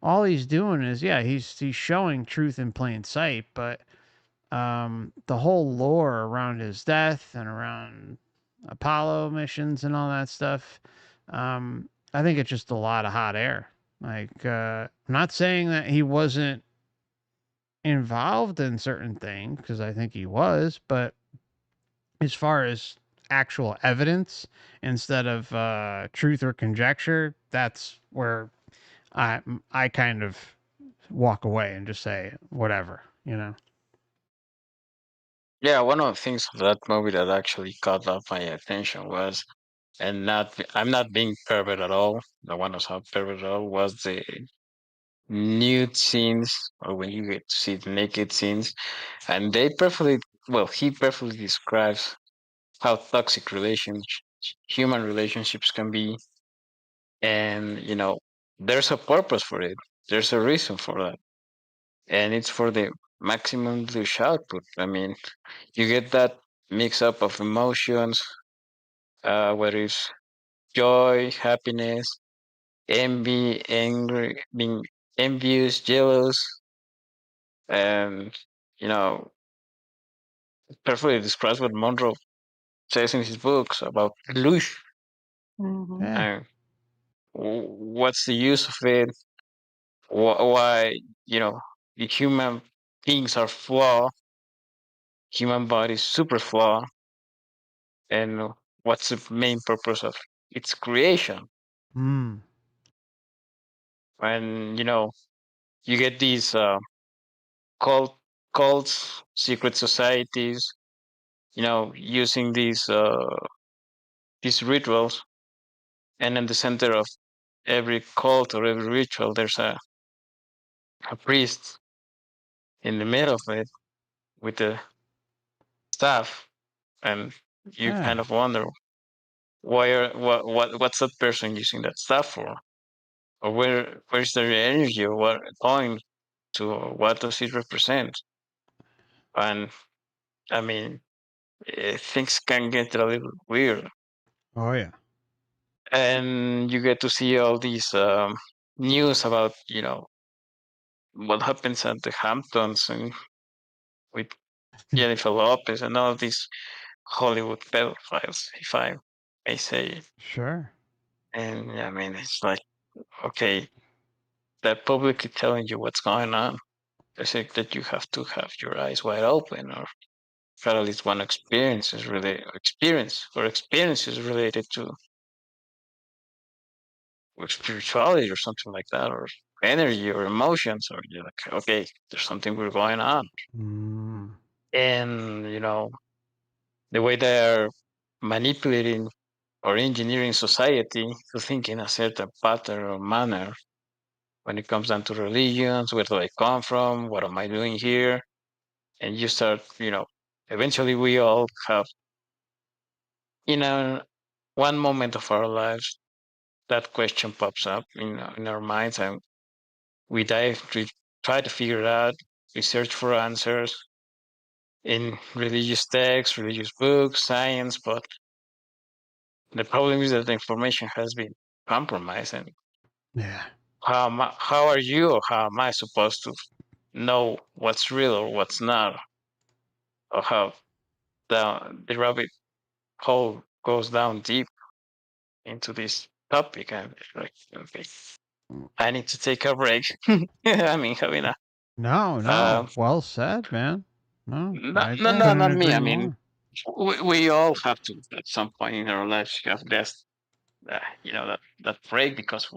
All he's doing is, yeah, he's showing truth in plain sight, but the whole lore around his death and around Apollo missions and all that stuff, I think it's just a lot of hot air. Like, I'm not saying that he wasn't involved in certain things because I think he was, but as far as actual evidence instead of truth or conjecture, that's where I kind of walk away and just say whatever. Yeah, one of the things of that movie that actually caught up my attention was, and I'm not being pervert at all. The one who's not pervert at all was the nude scenes, or when you get to see the naked scenes, and he perfectly describes how toxic human relationships can be, and there's a purpose for it. There's a reason for that, and it's for the maximum douche output. I mean, you get that mix up of emotions, whether it's joy, happiness, envy, angry, being envious, jealous, and you know, perfectly describes what Monroe says in his books about delusion. Mhm. Yeah. And what's the use of it? Why, the human beings are flawed, human body is super flawed, and what's the main purpose of its creation? Mm. And you get these cult cults, secret societies, using these rituals, and in the center of every cult or every ritual, there's a priest in the middle of it with the staff, and you kind Yeah. of wonder what's that person using that staff for, or where's their energy, or what going to, or what does it represent? And I mean, things can get a little weird, Oh yeah. and you get to see all these news about what happens at the Hamptons and with Jennifer Lopez and all these Hollywood pedophiles, if I may say. Sure. And I mean, it's like, okay, they're publicly telling you what's going on. They say that you have to have your eyes wide open, or have at least one experiences related to spirituality or something like that, or energy or emotions, or you're like, okay, there's something we're going on. Mm. And the way they're manipulating or engineering society to think in a certain pattern or manner when it comes down to religions. Where do I come from? What am I doing here? And you start, eventually we all have, one moment of our lives, that question pops up in our minds, and we try to figure it out. We search for answers in religious texts, religious books, science, but the problem is that the information has been compromised. And Yeah. how are you, or how am I supposed to know what's real or what's not, or how the rabbit hole goes down deep into this topic? And it's like, okay, I need to take a break. I mean, having a No, uh, no. Well said, man. No, not, I no, no, couldn't not me. I agree mean, more. we all have to at some point in our lives have this, that break, because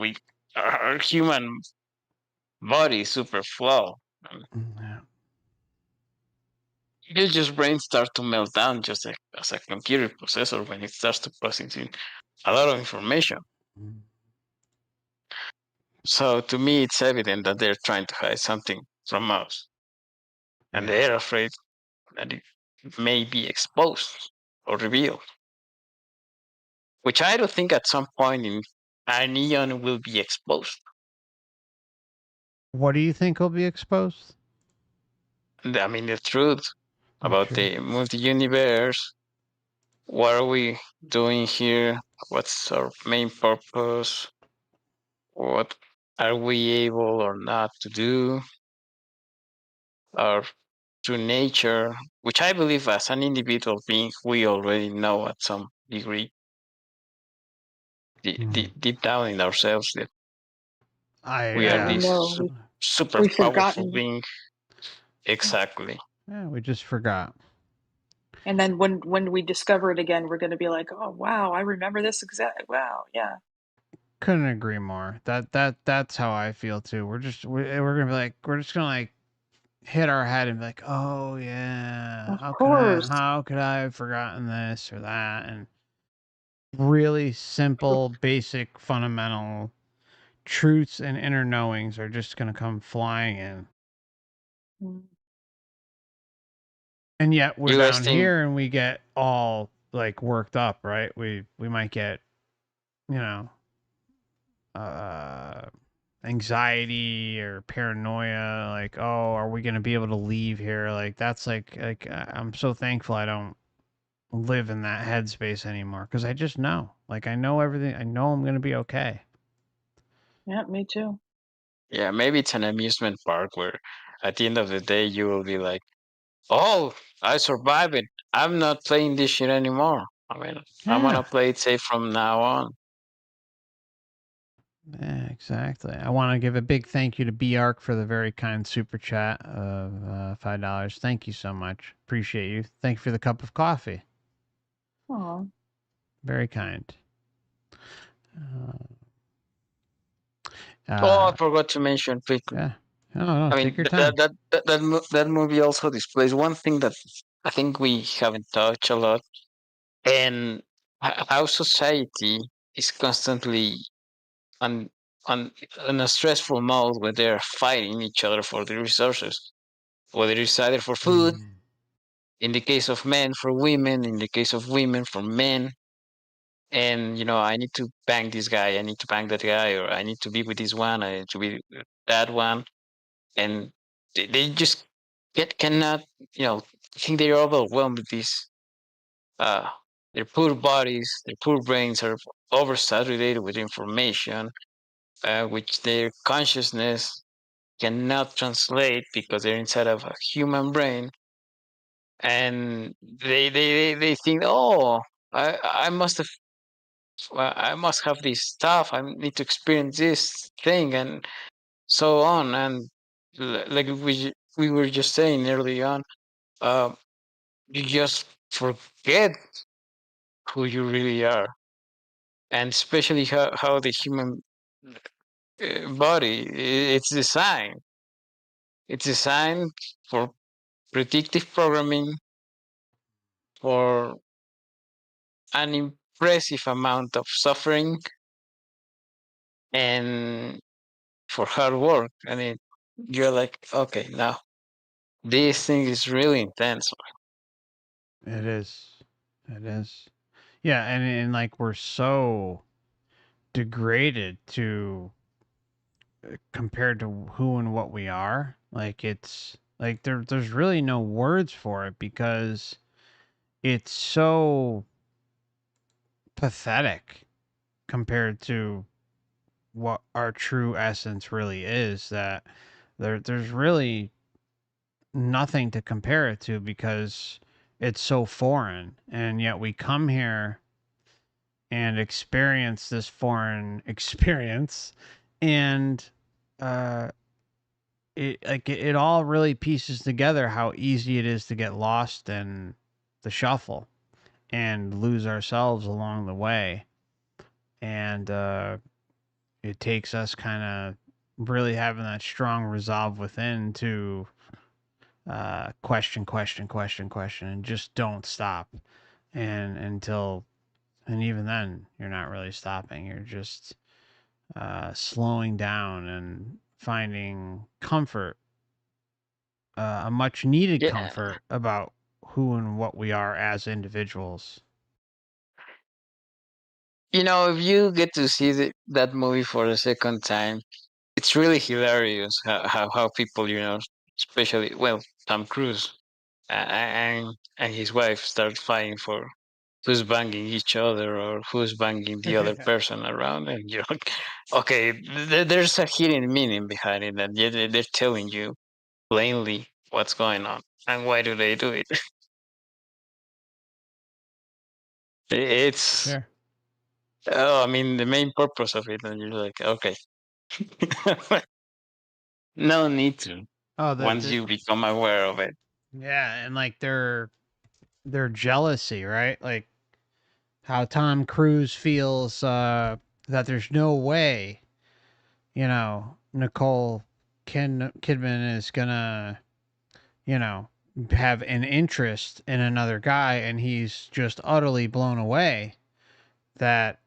our human body is super flawed. Yeah. Your just brain starts to melt down just like, as a computer processor when it starts to processing a lot of information. Mm. So to me, it's evident that they're trying to hide something from us, and Yeah. they're afraid that it may be exposed or revealed, which I don't think at some point in our neon will be exposed. What do you think will be exposed? I mean, the truth The about truth. the multi-universe. What are we doing here? What's our main purpose? What are we able or not to do? Our true nature, which I believe as an individual being, we already know at some degree, Mm. deep down in ourselves, that we are Yeah, we Yeah. this know. super We've powerful forgotten. being. Exactly. Yeah, we just forgot. And then when we discover it again, we're going to be like, oh wow, I remember this exact. Wow, yeah. Couldn't agree more. That's how I feel too. We're gonna be like, we're just gonna like hit our head and be like, oh yeah, Of course. how could I have forgotten this or that? And really simple, basic, fundamental truths and inner knowings are just gonna come flying in. Mm. And yet we're You guys down think here and we get all like worked up, right? We might get, you know, uh anxiety or paranoia, like, oh, are we gonna be able to leave here? Like that's I'm so thankful I don't live in that headspace anymore because I just know, like, I know everything. I know I'm gonna be okay. Yeah, me too. Yeah, maybe it's an amusement park where at the end of the day you will be like, "Oh, I survived it. I'm not playing this shit anymore. I mean, I'm Yeah. gonna play it safe from now on." Yeah, exactly. I want to give a big thank you to B Arc for the very kind super chat of $5. Thank you so much. Appreciate you. Thank you for the cup of coffee. Aw. Very kind. Oh, I Uh, forgot to mention quickly. yeah. No, I take mean, your time. that movie also displays one thing that I think we haven't touched a lot, and how society is constantly on on in a stressful mode where they're fighting each other for the resources, whether it's either for food, Mm. in the case of men for women, in the case of women for men. And I need to bang this guy, I need to bang that guy, or I need to be with this one, I need to be with that one. And they just cannot, I think they're overwhelmed with this. Uh, their poor bodies, their poor brains are oversaturated with information, which their consciousness cannot translate because they're inside of a human brain. And they think, oh, I must have, I must have this stuff. I need to experience this thing, and so on. And like we were just saying early on, uh, you just forget who you really are, and especially how the human body it's designed. It's designed for predictive programming, for an impressive amount of suffering, and for hard work. I mean, you're like, okay, now this thing is really intense. It is. It is. Yeah, and like we're so degraded to compared to who and what we are. Like it's like there's really no words for it because it's so pathetic compared to what our true essence really is that there's really nothing to compare it to because it's so foreign and yet we come here and experience this foreign experience and uh it all really pieces together how easy it is to get lost in the shuffle and lose ourselves along the way and it takes us kind of really having that strong resolve within to question and just don't stop and until and even then you're not really stopping, you're just slowing down and finding comfort, a much needed Yeah, comfort about who and what we are as individuals. if you get to see that movie for the second time, it's really hilarious how people, especially, well, Tom Cruise and his wife start fighting for who's banging each other or who's banging the other person around, and you're like, okay, there's a hidden meaning behind it, and yet they're telling you plainly what's going on and why do they do it. It's Sure. oh, I mean, the main purpose of it, and you're like, okay, no need to Oh, once the you become aware of it. yeah, and like their jealousy, right? Like how Tom Cruise feels that there's no way, Nicole Kidman is gonna, you know, have an interest in another guy, and he's just utterly blown away that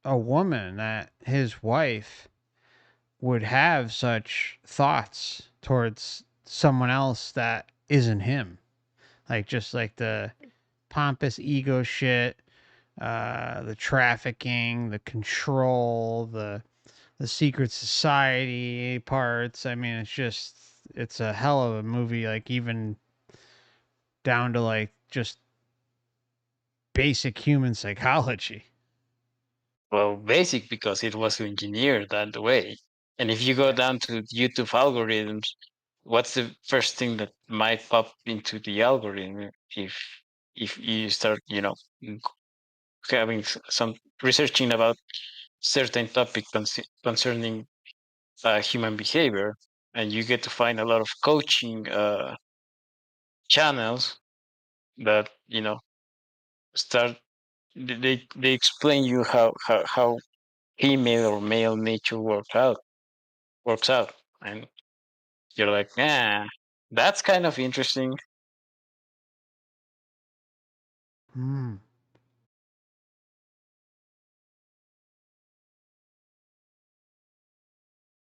a woman, that his wife, would have such thoughts towards someone else that isn't him. Like just like the pompous ego shit, the trafficking, the control, the the secret society parts. I mean, it's a hell of a movie. Like even down to like just basic human psychology. Well, basic because it was engineered that way. And if you go down to YouTube algorithms, what's the first thing that might pop into the algorithm if you start, having some researching about certain topic concerning human behavior, and you get to find a lot of coaching channels that start they explain you how female or male nature works out, and you're like, that's kind of interesting. Hmm.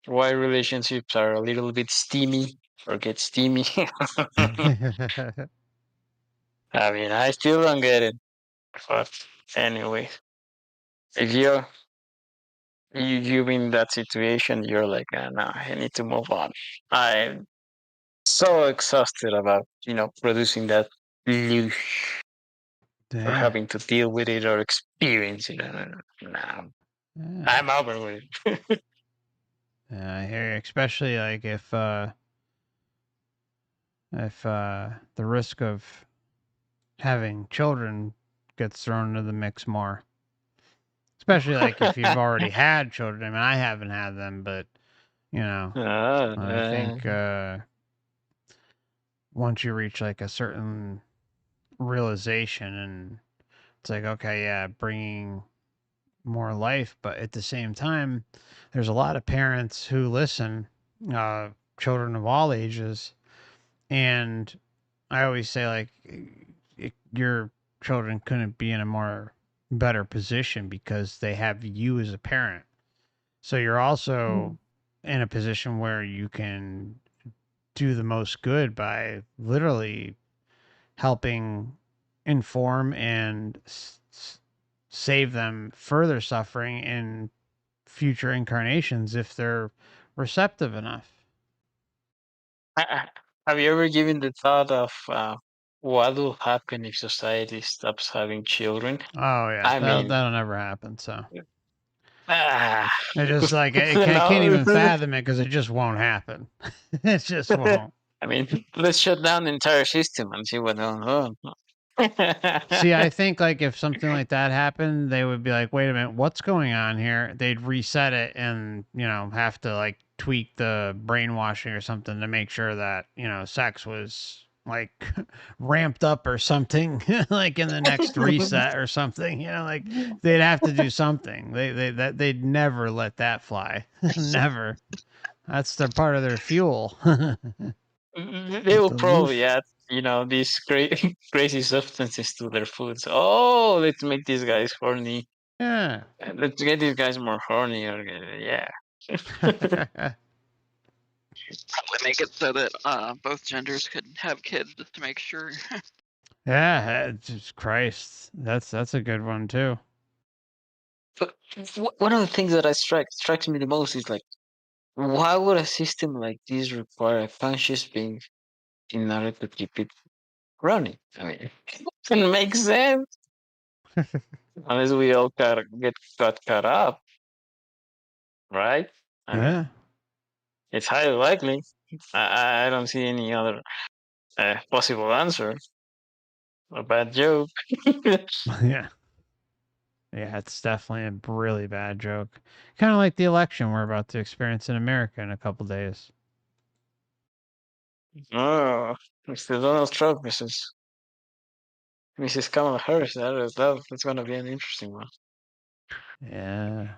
Why relationships are a little bit steamy or get steamy. I mean, I still don't get it, but anyway, if you're in that situation, you're like, no, I need to move on. I'm so exhausted about producing that illusion or Yeah. having to deal with it or experience it. No, Yeah. I'm over with it. Yeah, I hear you. Especially like if the risk of having children gets thrown into the mix more. Especially like if you've already had children. I mean, I haven't had them, but you know, I uh, think once you reach like a certain realization, and it's like, okay, yeah, bringing more life, but at the same time, there's a lot of parents who listen, uh, children of all ages, and I always say like, your children couldn't be in a more better position because they have you as a parent. So you're also in a position where you can do the most good by literally helping inform and save them further suffering in future incarnations if they're receptive enough. have you ever given the thought of what will happen if society stops having children? Oh yeah, I mean, that'll never happen. So ah, it just like I can't no. even fathom it because it just won't happen. It just won't. I mean, let's shut down the entire system and see what goes on. See, I think like if something like that happened, they would be like, "Wait a minute, what's going on here?" They'd reset it and have to like tweak the brainwashing or something to make sure that sex was like ramped up or something, like in the next reset or something. Like they'd have to do something. They'd never let that fly. Never. That's their part of their fuel. They will The probably loof. add, these crazy substances to their foods. Oh, let's make these guys horny. Yeah. Let's get these guys more horny. Or, yeah. Probably make it so that both genders could have kids just to make sure. Yeah, just Christ. That's a good one too. But one of the things that strikes me the most is like, why would a system like this require a conscious being in order to keep it running? I mean, it doesn't make sense unless we all got caught up, right? I mean, Yeah. it's highly likely. I don't see any other possible answer. A bad joke. Yeah. Yeah, it's definitely a really bad joke. Kind of like the election we're about to experience in America in a couple days. Oh, Mr. Donald Trump, Mrs. Kamala Harris. That's going to be an interesting one. Yeah.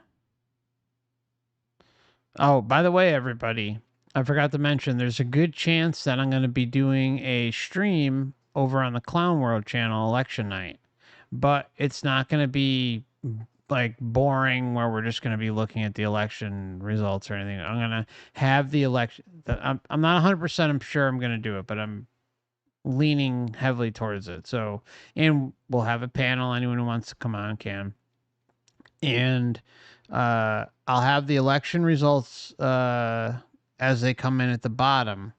Oh, by the way, everybody, I forgot to mention there's a good chance that I'm going to be doing a stream over on the Clown World channel election night. But it's not going to be like boring where we're just going to be looking at the election results or anything. I'm going to have the election. I'm not 100% sure I'm going to do it, but I'm leaning heavily towards it. So, and we'll have a panel. Anyone who wants to come on can. and I'll have the election results as they come in at the bottom,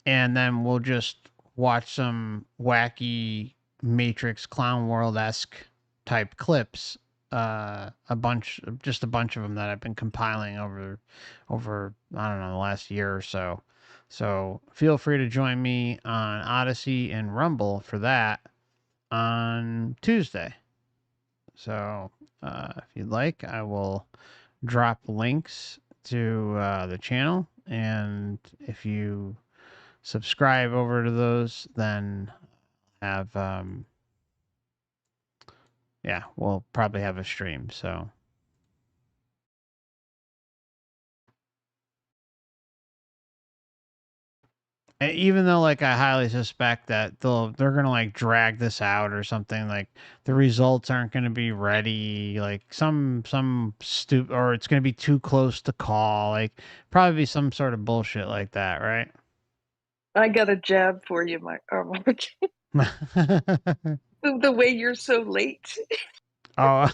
and then we'll just watch some wacky Matrix Clown World esque type clips. A bunch of them that I've been compiling over I don't know, the last year or so. So feel free to join me on Odysee and Rumble for that on Tuesday. So if you'd like, I will drop links to the channel, and if you subscribe over to those, then have yeah, we'll probably have a stream. So even though like I highly suspect that they're gonna like drag this out or something, like the results aren't gonna be ready, like some stupid, or it's gonna be too close to call, like probably be some sort of bullshit like that, right? I got a jab for you, Mark. The way you're so late. Oh,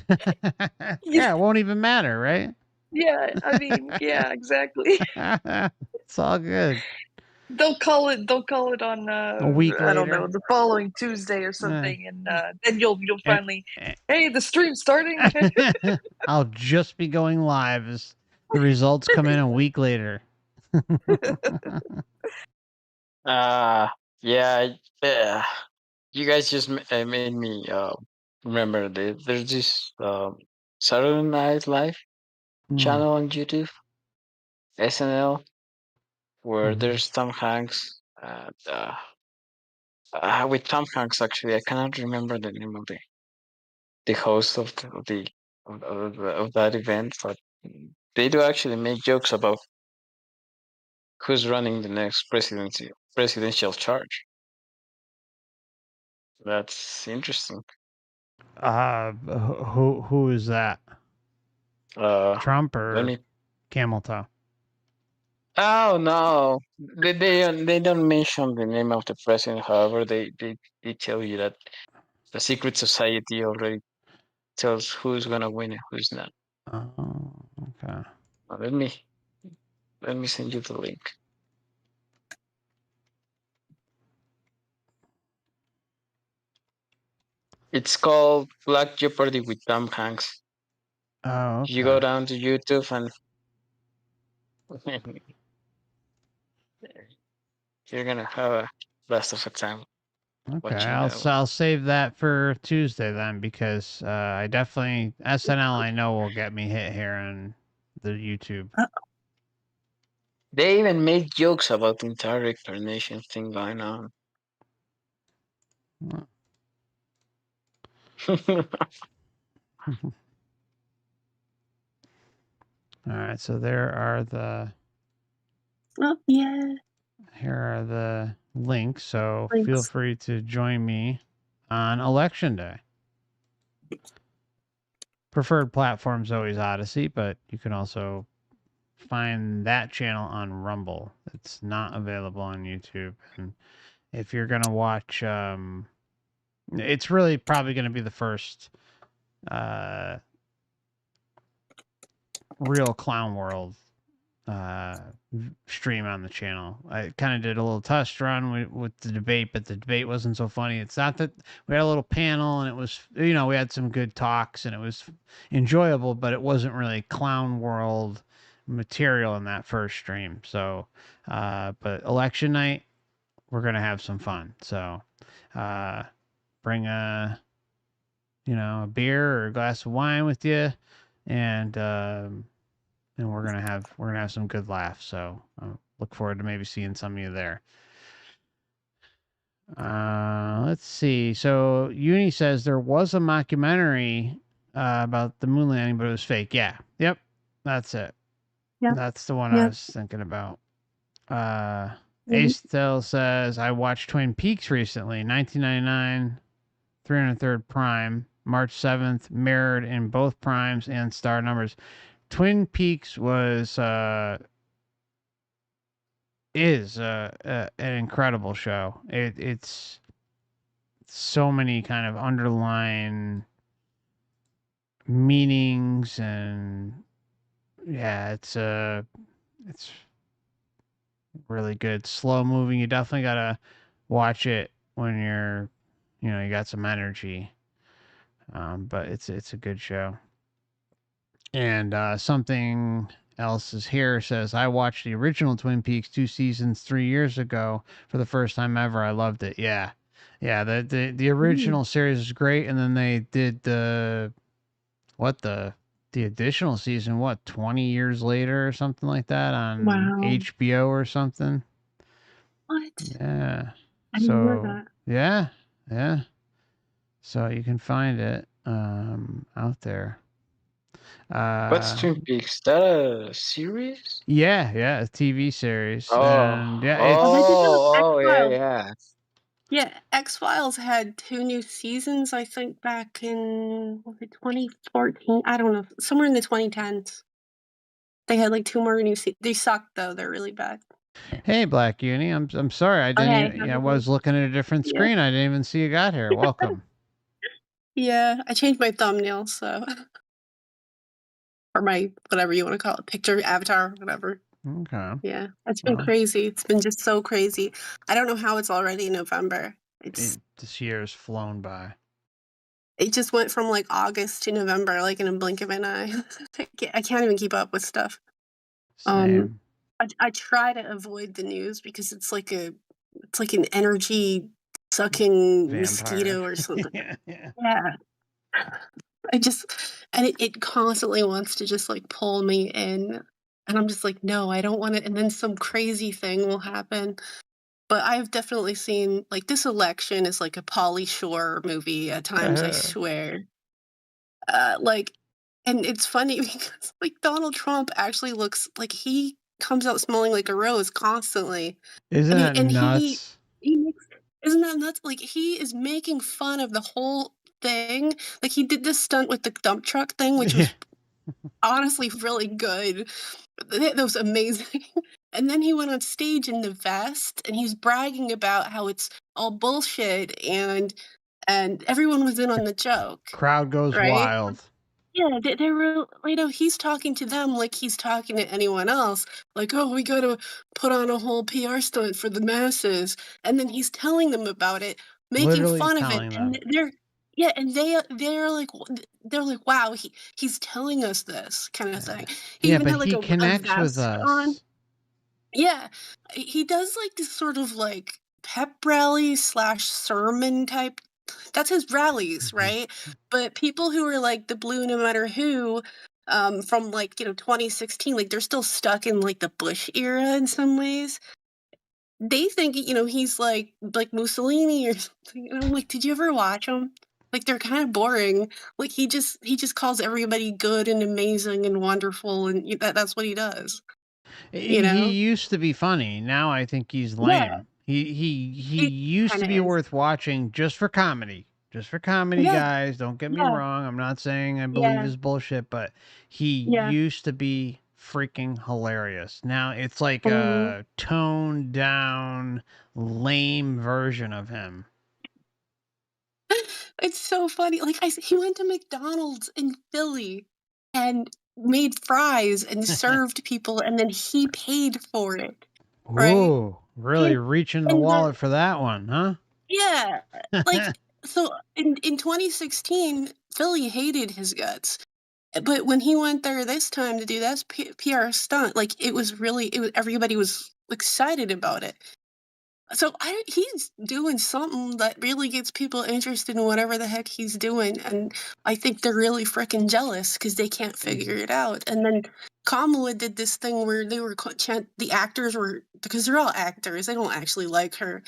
yeah, it won't even matter, right? Yeah, I mean, yeah, exactly. It's all good. They'll call it on A week I don't later. know, the following Tuesday or something, and then you'll And, finally, hey, the stream's starting. I'll just be going live as the results come in a week later. Yeah, you guys just made me remember there's this Saturday Night Live channel on YouTube, SNL, where there's Tom Hanks and with Tom Hanks actually. I cannot remember the name of the host of that event, but they do actually make jokes about who's running the next presidential charge. That's interesting. Who is that? Trump Let or me. Camel Toe? Oh no, they don't mention the name of the president. However, they tell you that the secret society already tells who's gonna win and who's not. Oh, okay. Let me send you the link. It's called Black Jeopardy with Tom Hanks. Oh, okay. You go down to YouTube and you're gonna have a blast of a time. Okay, Watching that one. I'll save that for Tuesday then, because I definitely SNL I know will get me hit here on the YouTube. They even make jokes about the entire reincarnation thing going on. All right, so there are the. Oh yeah. Here are the links, so Links. feel free to join me on Election Day. Preferred platform is always Odysee, but you can also find that channel on Rumble. It's not available on YouTube. And if you're going to watch, it's really probably going to be the first real Clown World stream on the channel. I kind of did a little test run with the debate, but the debate wasn't so funny. It's not that we had a little panel and it was, we had some good talks and it was enjoyable, but it wasn't really Clown World material in that first stream. So, but election night, we're going to have some fun. So, bring a beer or a glass of wine with you, and we're gonna have some good laughs. So look forward to maybe seeing some of you there. Let's see. So Uni says there was a mockumentary about the moon landing, but it was fake. Yeah. Yep. That's it. Yep. That's the one I was thinking about. Astel says I watched Twin Peaks recently, 1999, 303rd Prime, March 7th, mirrored in both primes and star numbers. Twin Peaks is an incredible show. It's so many kind of underlying meanings, and yeah, it's really good. Slow moving. You definitely gotta watch it when you got some energy. But it's a good show. And something else is here says I watched the original Twin Peaks 2 seasons 3 years ago for the first time ever. I loved it. Yeah, yeah. The original series is great, and then they did the additional season 20 years later or something like that on Wow. HBO or something. What? Yeah. I didn't know So that. yeah. So you can find it out there. What's Twin Peaks? Is that a series? Yeah, a TV series. Oh, And yeah, Oh, they did that with oh, yeah, X-Files. yeah. Yeah, X-Files had 2 new seasons, I think, back in, was it 2014? I don't know, somewhere in the 2010s. They had, like, 2 more new they suck, though, they're really bad. Hey, Black Uni. I'm sorry. I didn't Okay, even. how's Yeah, I it going? was looking at a different Yeah. screen. I didn't even see you got here. Welcome. Yeah, I changed my thumbnail, so or my whatever you wanna call it, picture, avatar, whatever. Okay. Yeah, it's been Well, crazy. It's been just so crazy. I don't know how it's already November. this year's flown by. It just went from, like, August to November, like, in a blink of an eye. I can't even keep up with stuff. Same. I try to avoid the news because it's like an energy sucking Vampire. mosquito or something. yeah. Yeah. I just and it constantly wants to just, like, pull me in, and I'm just like, "No, I don't wanna," and then some crazy thing will happen. But I've definitely seen like, this election is like a Pauly Shore movie at times, I swear. Like and it's funny because, like, Donald Trump actually looks like he comes out smelling like a rose constantly, Isn't and that nuts? he makes isn't that nuts? Like, he is making fun of the whole thing. Like, he did this stunt with the dump truck thing, which Yeah. was honestly really good. That was amazing. And then he went on stage in the vest, and he's bragging about how it's all bullshit, and everyone was in on the joke, Crowd goes right? wild. Yeah, they were he's talking to them like he's talking to anyone else, like, "Oh, we gotta put on a whole PR stunt for the masses," and then he's telling them about it, making Literally fun of it, telling and them. they're yeah, and they're like, "Wow, he's telling us this," kinda thing. He Yeah, even but had, like, he a connects with vest on. us. Yeah, he does, like, this sort of, like, pep rally/sermon slash sermon type that's his rallies, right? But people who are, like, the blue no matter who, from, like, 2016, like, they're still stuck in, like, the Bush era in some ways. They think, he's like Mussolini or something, and I'm like, "Did you ever watch him?" Like, they're kinda boring. Like, he just calls everybody good and amazing and wonderful, and that's what he does, you He know? used to be funny. Now I think he's Yeah, lame. He he used to kinda be is. worth watching just for comedy. Just for comedy, Yeah, guys. Don't get me yeah, wrong. I'm not saying I believe yeah, his bullshit, but he yeah. used to be freaking hilarious. Now it's like Mhm. a toned down, lame version of him. It's so funny, like, he went to McDonald's in Philly and made fries and served people, and then he paid for it, right? Ooh, really And reaching the and wallet for that one, huh? yeah, like, so in 2016, Philly hated his guts, but when he went there this time to do this PR stunt, like, it was everybody was excited about it. So he's doing something that really gets people interested in whatever the heck he's doing, and I think they're really freaking jealous because they can't figure it out. And then Kamala did this thing where they were the actors were because they're all actors, they don't actually like her.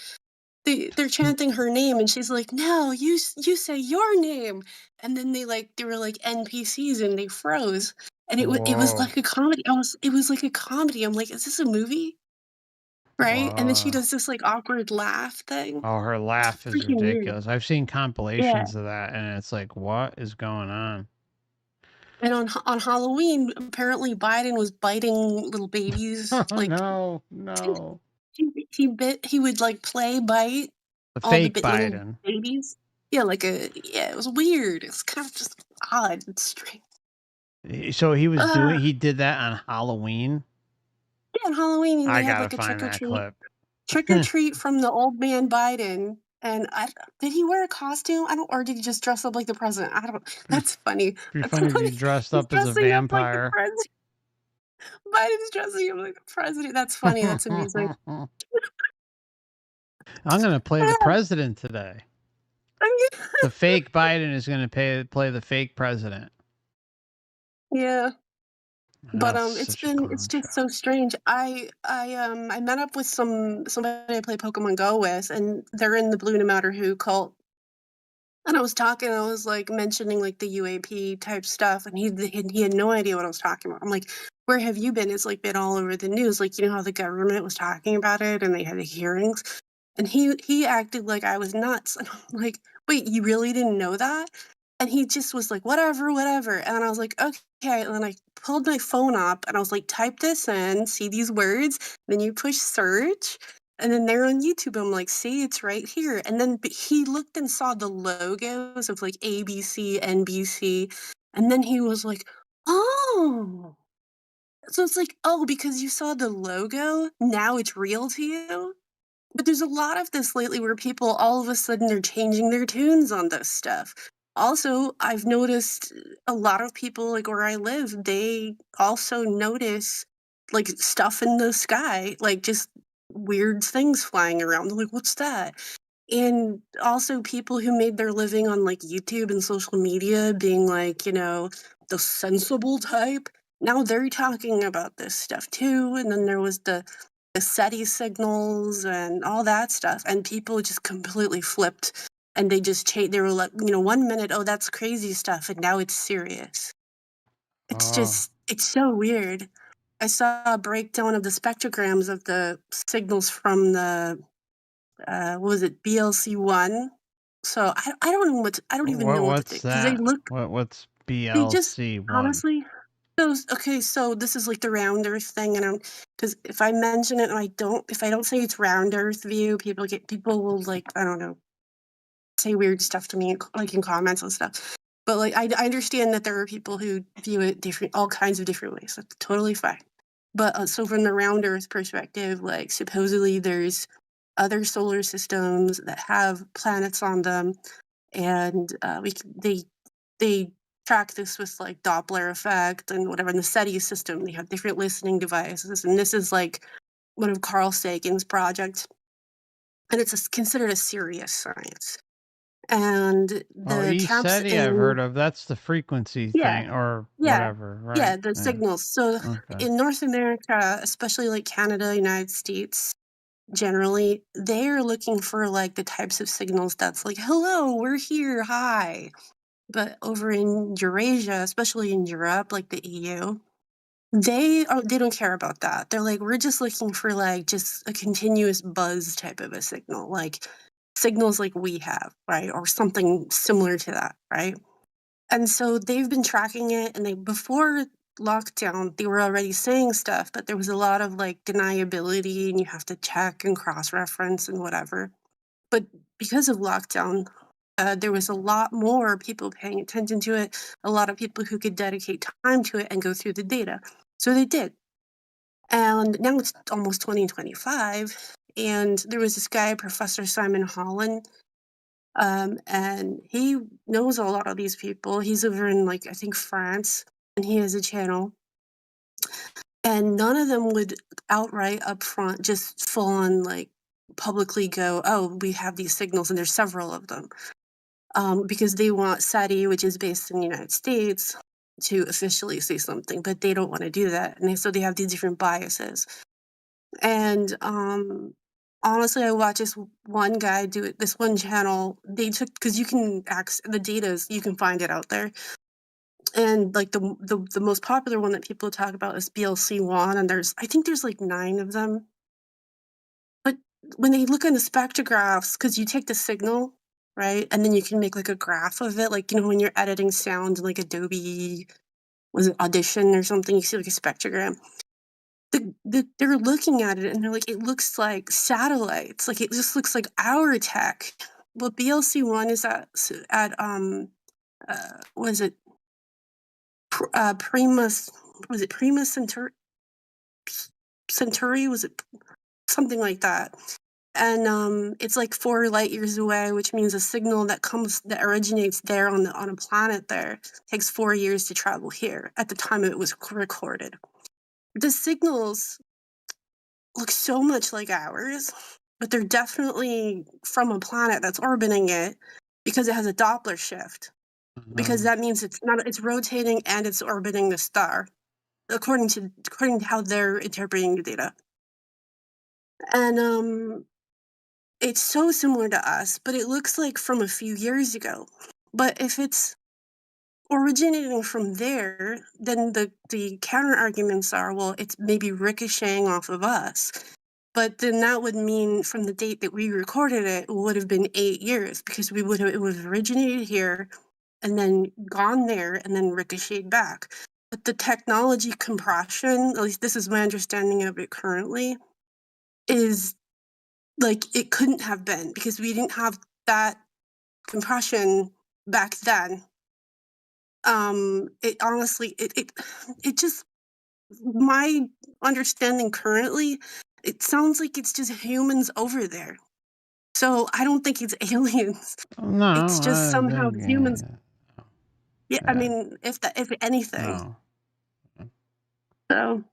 They're chanting her name, and she's like, "No, you say your name." And then they were like NPCs, and they froze. And it was Whoa. like a comedy. It was like a comedy. I'm like, is this a movie? Right? And then she Whoa. does this, like, awkward laugh thing. Oh, her It's laugh is freaking weird. ridiculous. I've seen Yeah. compilations of that, and it's like, what is going on? And on Halloween, apparently Biden was biting little babies, Oh like, no, no. he would, like, play bite The all the fake little Biden. babies. Yeah, it was weird. It's kind of just odd and strange. So Uh, he did that on Halloween? yeah, on Halloween I they had gotta like a find that clip. trick or treat from the old man Biden. And did he wear a costume? I don't, or did he just dress up like the president? I don't. Be That's funny. be That's funny if funny. you dressed He's up as a dressing up like the vampire. president. Biden's dressing up like the president. That's funny. That's amusing. I'm gonna play the Yeah, president today. I mean, The fake Biden is gonna play the fake president. yeah. But That's it's such a been it's clown show. just so strange. I met up with somebody I play Pokemon Go with, and they're in the Blue No Matter Who cult. And I was talking, I was like mentioning like the UAP type stuff, and he had no idea what I was talking about. I'm like, where have you been? It's like been all over the news. Like, you know how the government was talking about it and they had the hearings, and he acted like I was nuts. And I'm like, wait, you really didn't know that? And he just was like, whatever, whatever. And then I was like, okay. And then I pulled my phone up and I was like, type this in, see these words, then you push search. And then they're on YouTube. I'm like, see, it's right here. And then he looked and saw the logos of like ABC, NBC. And then he was like, oh. So it's like, oh, because you saw the logo, now it's real to you? But there's a lot of this lately where people all of a sudden are changing their tunes on this stuff. Also, I've noticed a lot of people, like where I live, they also notice like stuff in the sky, like just weird things flying around. They're like, what's that? And also people who made their living on like YouTube and social media being like, the sensible type. Now they're talking about this stuff too. And then there was the SETI signals and all that stuff. And people just completely flipped and they just changed. They were like, 1 minute, oh, that's crazy stuff. And now it's serious. Oh. It's so weird. I saw a breakdown of the spectrograms of the signals from the what was it, BLC1. So I don't know I don't even know what to What's think because they that? look, What's they just BLC1? honestly. Okay, so this is like the round Earth thing, and because if I mention it and if I don't say it's round Earth view, people will like, I don't know, say weird stuff to me like in comments and stuff. But like I understand that there are people who view it all kinds of different ways. That's totally fine. But so from the round Earth perspective, like supposedly there's other solar systems that have planets on them, and they track this with like Doppler effect and whatever. In the SETI system, they have different listening devices, and this is like one of Carl Sagan's projects, and it's considered a serious science. And Oh, the camps I've in heard of. That's the frequency yeah, thing or yeah, whatever, right? yeah, the Yeah. signals. So Okay. in North America, especially like Canada, United States, generally, they are looking for like the types of signals that's like, hello, we're here, hi. But over in Eurasia, especially in Europe, like the EU, they don't care about that. They're like, we're just looking for like just a continuous buzz type of a signal, like signals like we have, right? Or something similar to that, right? And so they've been tracking it, and before lockdown, they were already saying stuff, but there was a lot of like deniability, and you have to check and cross-reference and whatever. But because of lockdown, there was a lot more people paying attention to it, a lot of people who could dedicate time to it and go through the data. So they did. And now it's almost 2025. And there was this guy, Professor Simon Holland, and he knows a lot of these people. He's over in, like, I think France, and he has a channel. And none of them would outright up front just full on, like, publicly go, oh, we have these signals, and there's several of them. Because they want SETI, which is based in the United States, to officially say something, but they don't want to do that. And so they have these different biases. And honestly, I watched this one guy do it, this one channel. They took, because you can access the data, you can find it out there. And like the most popular one that people talk about is BLC1, and I think there's like 9 of them. But when they look in the spectrographs, because you take the signal, right, and then you can make like a graph of it, like when you're editing sound in like Adobe, was it Audition or something, you see like a spectrogram. They're looking at it and they're like, it looks like satellites, like it just looks like our tech. well, BLC-1 is at was it Primus? Was it Primus Centauri? Was it something like that? And it's like 4 light years away, which means a signal that originates there on a planet there takes 4 years to travel here at the time it was recorded. The signals look so much like ours, but they're definitely from a planet that's orbiting it because it has a Doppler shift. Because that means it's rotating and it's orbiting the star, according to how they're interpreting the data. And it's so similar to us, but it looks like from a few years ago. But if it's originating from there, then the counter arguments are, well, it's maybe ricocheting off of us. But then that would mean from the date that we recorded it would have been 8 years, because it would have originated here and then gone there and then ricocheted back. But the technology compression, at least this is my understanding of it currently, is like it couldn't have been, because we didn't have that compression back then. It honestly, it just, my understanding currently, it sounds like it's just humans over there. So I don't think it's aliens. No, It's just I somehow think, humans. Yeah, I yeah, mean, if anything. no. So,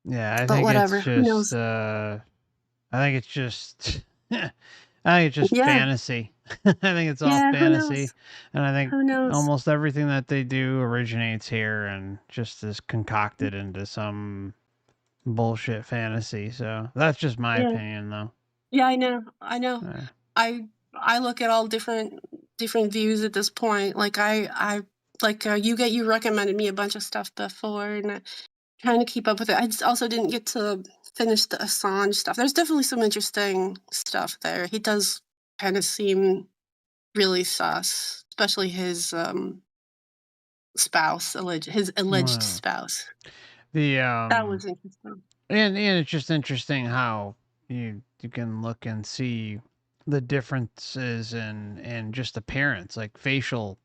Yeah, I but think it's whatever. Who knows? just, I think it's just, I think it's just Yeah, fantasy. I think it's all yeah. Who fantasy, knows? and I think Who knows? almost everything that they do originates here and just is concocted into some bullshit fantasy. So that's just my Yeah, opinion, though. yeah. I know. Uh, I look at all different views at this point. Like I like you recommended me a bunch of stuff before, and I'm trying to keep up with it. I just also didn't get to finish the Assange stuff. There's definitely some interesting stuff there. He does kind of seem really sus, especially his spouse, his alleged well, spouse. the That was interesting. and it's just interesting how you can look and see the differences in just appearance, like facial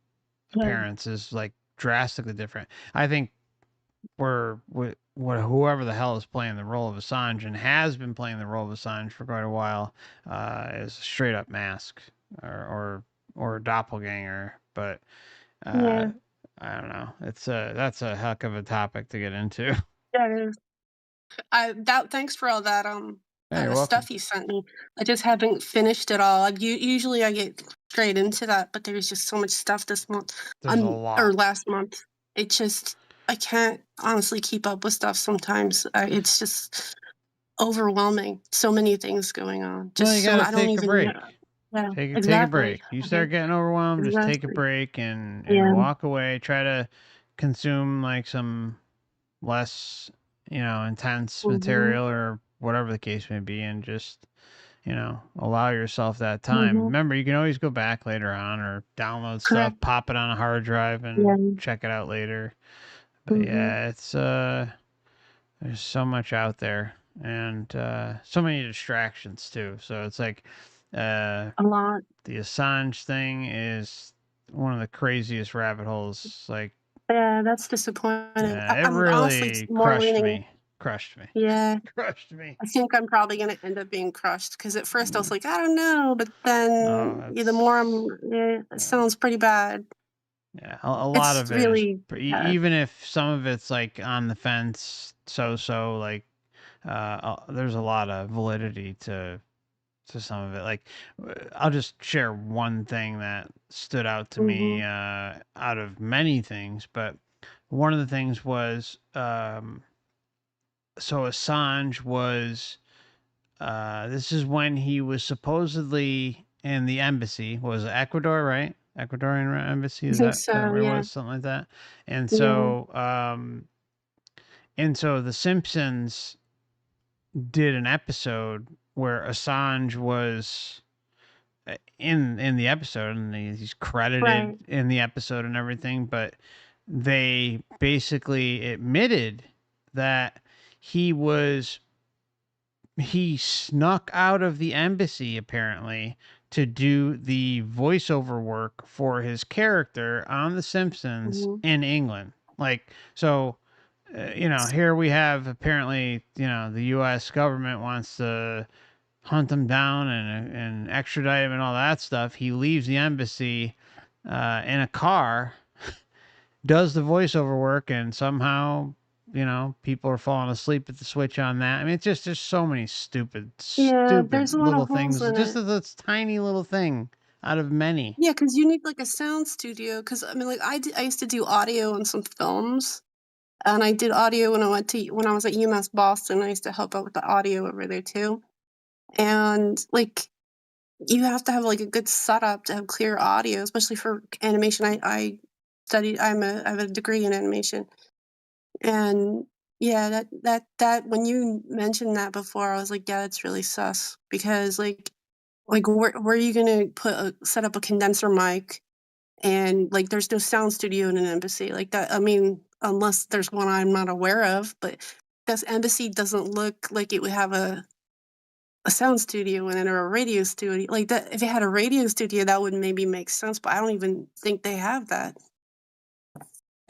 Yeah, appearance is like drastically different. I think whoever the hell is playing the role of Assange and has been playing the role of Assange for quite a while is a straight up mask or a doppelganger. But uh, yeah, I don't know. That's a heck of a topic to get into. yeah. It is. Thanks for all that Yeah, you're welcome. stuff you sent me. I just haven't finished it all. Usually I get straight into that, but there's just so much stuff this month, There's a or lot. last month. It just, I can't honestly keep up with stuff sometimes. It's just overwhelming. So many things going on. Well, you Just so gotta I don't take a even know. break. Yeah, Take a exactly. break. You start getting overwhelmed, just take a Exactly. break and Yeah. walk away. Try to consume like some less, intense Mhm. material or whatever the case may be, and just, allow yourself that time. Mhm. Remember, you can always go back later on or download stuff, Correct. pop it on a hard drive Yeah. and check it out later. But Mhm. yeah, it's there's so much out there and so many distractions too. So it's like uh A lot. the Assange thing is one of the craziest rabbit holes. Like, Yeah, that's disappointing. it I'm honestly really more leaning. crushed me, Yeah, crushed me. I think I'm probably gonna end up being crushed, because at first I was Mm. like, I don't know, but Oh, then the more that's it sounds pretty bad. yeah. A lot It's of it is really bad. even if some of it's like on the fence, like there's a lot of validity to some of it. Like, I'll just share one thing that stood out to me Mhm. out of many things, but one of the things was so Assange was this is when he was supposedly in the embassy. Was it Ecuador, right? Ecuadorian embassy, I is think that so. what it Yeah. was? Something like that. And Yeah. so the Simpsons did an episode where Assange was in the episode, and he's credited Right. in the episode and everything, but they basically admitted that he was he snuck out of the embassy apparently to do the voiceover work for his character on The Simpsons Mhm. in England. Like, so, here we have apparently, the U.S. government wants to hunt him down and extradite him and all that stuff. He leaves the embassy in a car, does the voiceover work, and somehow, people are falling asleep at the switch on that. I mean, it's just there's so many stupid, Yeah, there's stupid a lot little of holes things. in Just it. this tiny little thing out of many. Yeah, because you need like a sound studio. Because I mean, like I used to do audio on some films, and I did audio when I was at UMass Boston. I used to help out with the audio over there too. And like you have to have like a good setup to have clear audio, especially for animation. I studied. I have a degree in animation, and yeah, that when you mentioned that before, I was like, yeah, that's really sus because like where are you gonna set up a condenser mic and like there's no sound studio in an embassy like that. I mean, unless there's one I'm not aware of, but this embassy doesn't look like it would have a sound studio in it or a radio studio like that. If it had a radio studio, that would maybe make sense, but I don't even think they have that,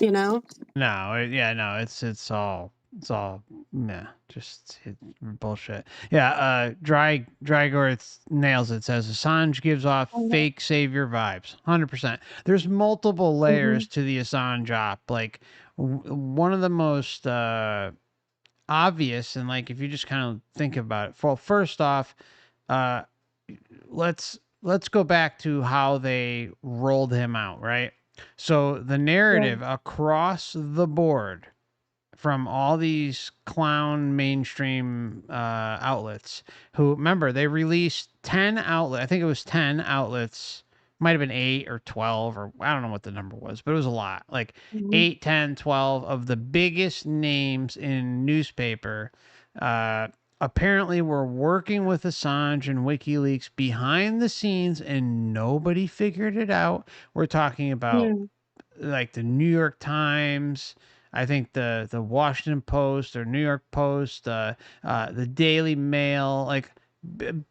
you know? No, yeah, no, it's all yeah, bullshit. Yeah, Drygorth nails it. Says Assange gives off Mhm. fake savior vibes. 100%. There's multiple layers to the Assange op. Like one of the most obvious, and like if you just kind of think about it. Well, first off, uh, let's go back to how they rolled him out, right? So the Yeah. narrative across the board from all these clown mainstream outlets who, remember, they released 10 outlets. I think it was 10 outlets, might have been 8 or 12, or I don't know what the number was, but it was a lot, like Mhm. 8, 10, 12 of the biggest names in newspaper uh, apparently were working with Assange and WikiLeaks behind the scenes, and nobody figured it out. We're talking about Yeah. like the New York Times, I think the Washington Post or New York Post, the Daily Mail, like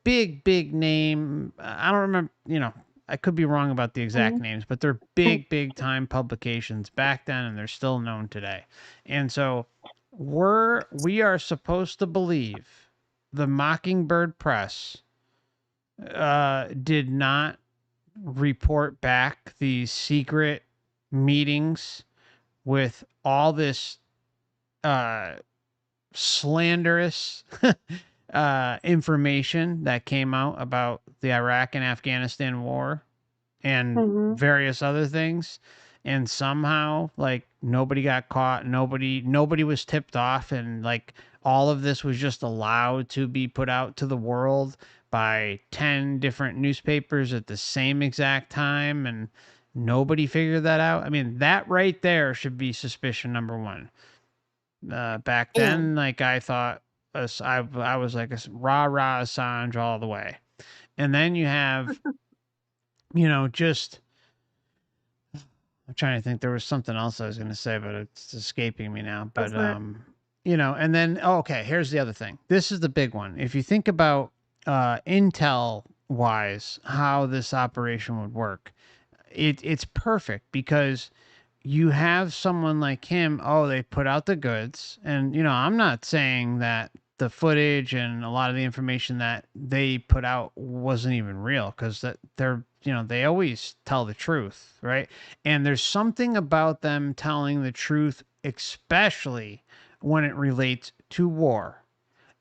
big name. I don't remember. I could be wrong about the exact Mhm. names, but they're big time publications back then, and they're still known today. And so we are supposed to believe the Mockingbird Press did not report back these secret meetings with all this uh, slanderous information that came out about the Iraq and Afghanistan war and Mhm. various other things, and somehow like nobody got caught, nobody was tipped off, and like all of this was just allowed to be put out to the world by 10 different newspapers at the same exact time, and nobody figured that out. I mean, that right there should be suspicion number one. Back Yeah. then, like I thought, I was like a rah rah Assange all the way. And then you have, just I'm trying to think. There was something else I was going to say, but it's escaping me now. Go But for it. and then okay, here's the other thing. This is the big one. If you think about intel wise, how this operation would work, it's perfect because you have someone like him. Oh, they put out the goods, and I'm not saying that the footage and a lot of the information that they put out wasn't even real, because that they're they always tell the truth, right? And there's something about them telling the truth, especially when it relates to war.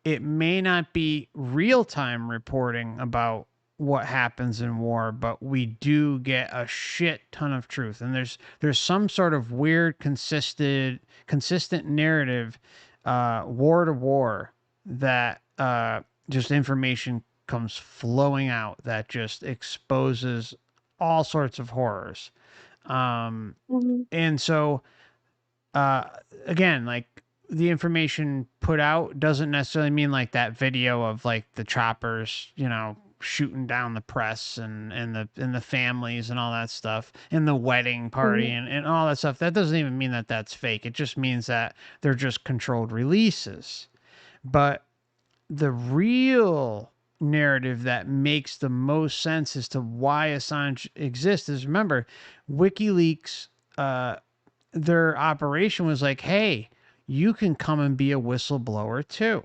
It may not be real time reporting about what happens in war, but we do get a shit ton of truth. And there's some sort of weird consistent narrative, war to war, that just information comes flowing out that just exposes all sorts of horrors. Um, Mhm. and so uh, again, like the information put out doesn't necessarily mean like that video of like the choppers, shooting down the press and the families and all that stuff, and the wedding party Mhm. and all that stuff. That doesn't even mean that that's fake. It just means that they're just controlled releases. But the real narrative that makes the most sense as to why Assange exists is, remember, WikiLeaks, their operation was like, hey, you can come and be a whistleblower too.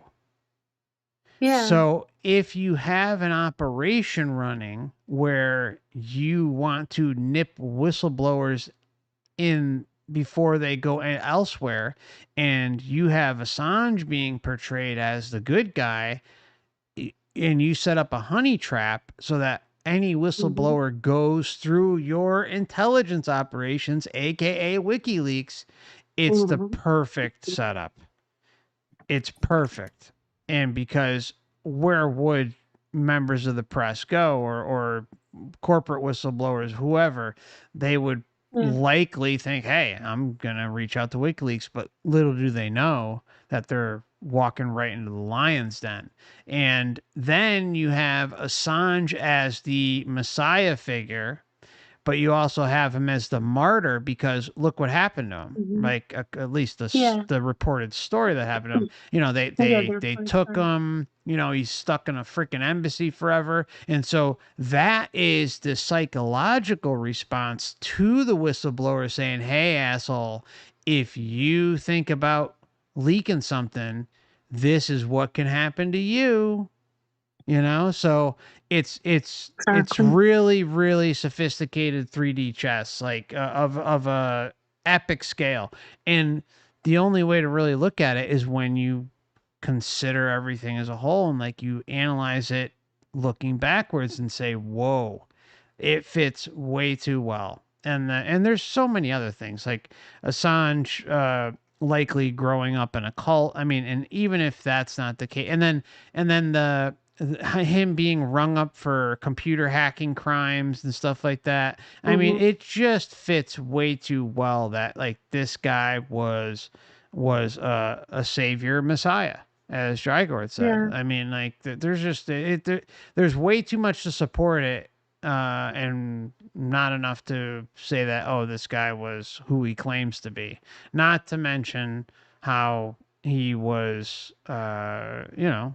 Yeah. So if you have an operation running where you want to nip whistleblowers in before they go elsewhere, and you have Assange being portrayed as the good guy, and you set up a honey trap so that any whistleblower goes through your intelligence operations, aka WikiLeaks, it's the perfect setup. It's perfect. And because where would members of the press go, or corporate whistleblowers, whoever, they would likely think, hey, I'm going to reach out to WikiLeaks. But little do they know that they're walking right into the lion's den. And then you have Assange as the Messiah figure, but you also have him as the martyr because look what happened to him. Like at least the reported story that happened to him. You know, they took him. You know, he's stuck in a freaking embassy forever, and so that is the psychological response to the whistleblower saying, "Hey, asshole, if you think about leaking something, this is what can happen to you." You know, so it's really, really sophisticated 3D chess, like of a epic scale. And the only way to really look at it is when you consider everything as a whole, and like you analyze it looking backwards and say, whoa, it fits way too well. And there's so many other things like Assange likely growing up in a cult. I mean, and even if that's not the case, and then the him being rung up for computer hacking crimes and stuff like that. I mean, it just fits way too well that like this guy was a savior messiah, as Drygord said. Yeah. I mean, like there's just there's way too much to support it, and not enough to say that, oh, this guy was who he claims to be. Not to mention how he was,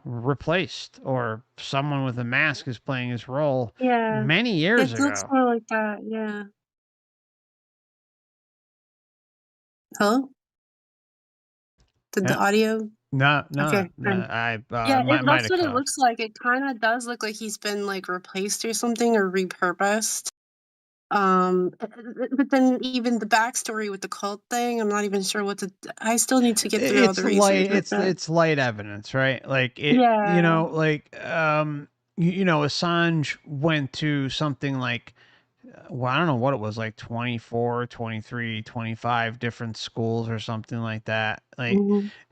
replaced, or someone with a mask is playing his role many years It looks ago. more like that, yeah. Hello? Did the audio? No, Okay, fine. Yeah, might that's have what cut it off. looks like. It kind of does look like he's been like replaced or something, or repurposed. But then even the backstory with the cult thing, I'm not even sure what to. I still need to get through all the research with that. It's light evidence, right? Like it, Yeah. Assange went to something like, well, I don't know what it was, like 24, 23, 25 different schools or something like that. Like,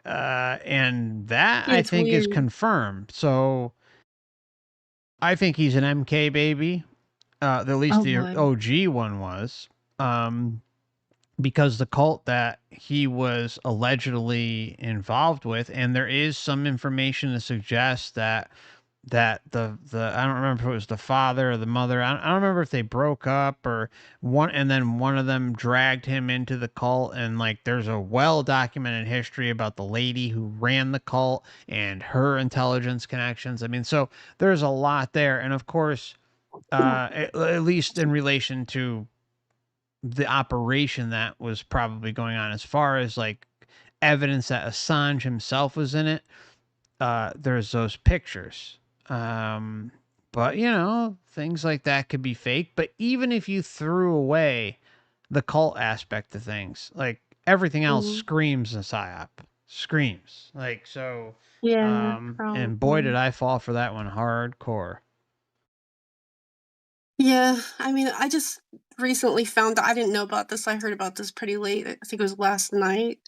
and that Yeah, I it's think is weird. confirmed. So I think he's an MK baby. At least Oh the boy. OG one was. Because the cult that he was allegedly involved with, and there is some information to suggest that the I don't remember if it was the father or the mother. I don't remember if they broke up or one, and then one of them dragged him into the cult. And like, there's a well documented history about the lady who ran the cult and her intelligence connections. I mean, so there's a lot there, and of course, at least in relation to the operation that was probably going on, as far as like evidence that Assange himself was in it, there's those pictures. But things like that could be fake. But even if you threw away the cult aspect of things, like everything else screams a psyop. Screams. Like, so Yeah, and boy did probably. I fall for that one hardcore. Yeah, I mean, I just recently found I didn't know about this. I heard about this pretty late. I think it was last night.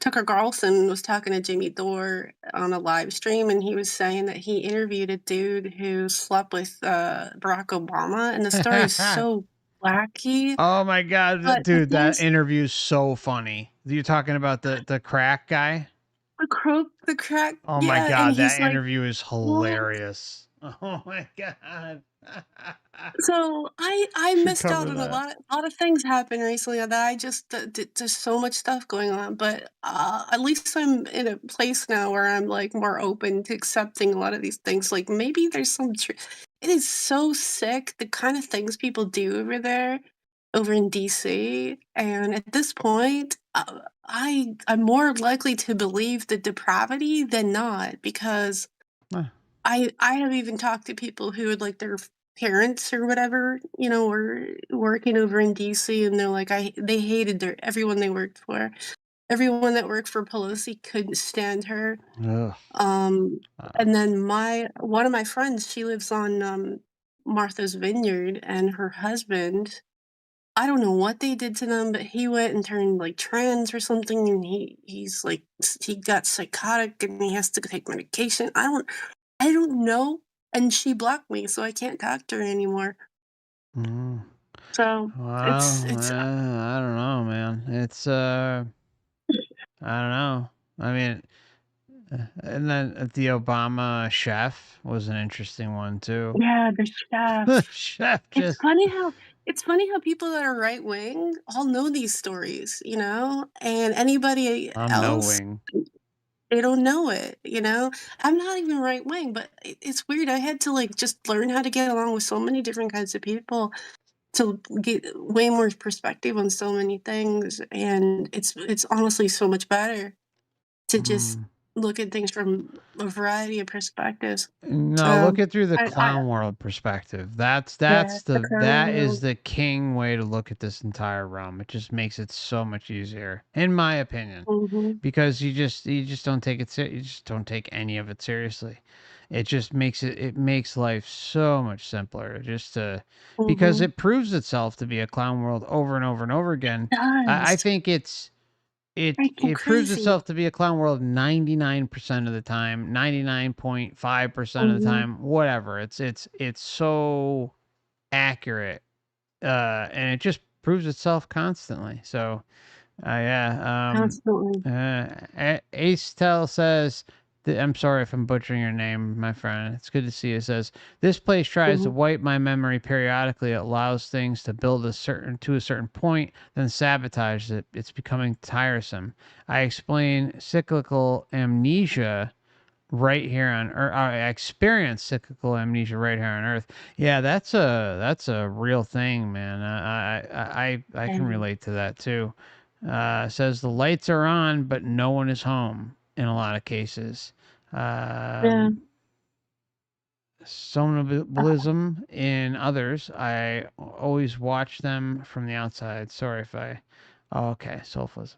Tucker Carlson was talking to Jimmy Dore on a live stream, and he was saying that he interviewed a dude who slept with Barack Obama, and the story is so wacky. Oh my god, But the dude, that things, interview is so funny. You're talking about the crack guy? the crack, Oh my yeah, and god, he's that like, interview is well, hilarious. Oh my god. So I Should missed cover out on a that. lot of things happened recently that I just there's so much stuff going on, but at least I'm in a place now where I'm like more open to accepting a lot of these things. Like maybe there's some it is so sick the kind of things people do over there, over in DC, and at this point, I'm more likely to believe the depravity than not because Ah, I have even talked to people who would like their parents or whatever, you know, were working over in DC and they're like they hated everyone they worked for. Everyone that worked for Pelosi couldn't stand her. ugh. Um Uh, and then my one of my friends, she lives on Martha's Vineyard, and her husband, I don't know what they did to them, but he went and turned like trans or something, and he's like he got psychotic and he has to take medication. I don't know, and she blocked me, so I can't talk to her anymore. mm. So, Well, it's I don't know, man. It's I don't know. I mean, and then the Obama chef was an interesting one too. yeah, the The chef. chef It's just funny how it's funny how people that are right wing all know these stories, you know, and anybody I'm else, knowing. they don't know it, you know? I'm not even right wing, but it's weird. I had to, like, just learn how to get along with so many different kinds of people to get way more perspective on so many things, and it's honestly so much better to just Mm. look at things from a variety of perspectives. No, look So, at through the I clown world perspective. yeah, the That is crown. the king way to look at this entire realm. It just makes it so much easier, in my opinion, Mhm, because you just don't take it you just don't take any of it seriously. It makes life so much simpler just to because mhm. it proves itself to be a clown world over and over and over again. I Does. think Freaking it proves crazy. itself to be a clown world 99% of the time, 99.5% of the Mhm, time, whatever. It's so accurate. And it just proves itself constantly. So, yeah. constantly. Ace Tell says, I'm sorry if I'm butchering your name, my friend. It's good to see you. It says, this place tries to Mhm, wipe my memory periodically. It allows things to build to a certain point, then sabotages it. It's becoming tiresome. I explain cyclical amnesia right here on Earth. I experience cyclical amnesia right here on Earth. Yeah, that's a real thing, man. I can and relate to that too. Says the lights are on, but no one is home in a lot of cases. yeah, Um, Somnambulism in others. I always watch them from the outside. Sorry if I. Oh, okay, soulfism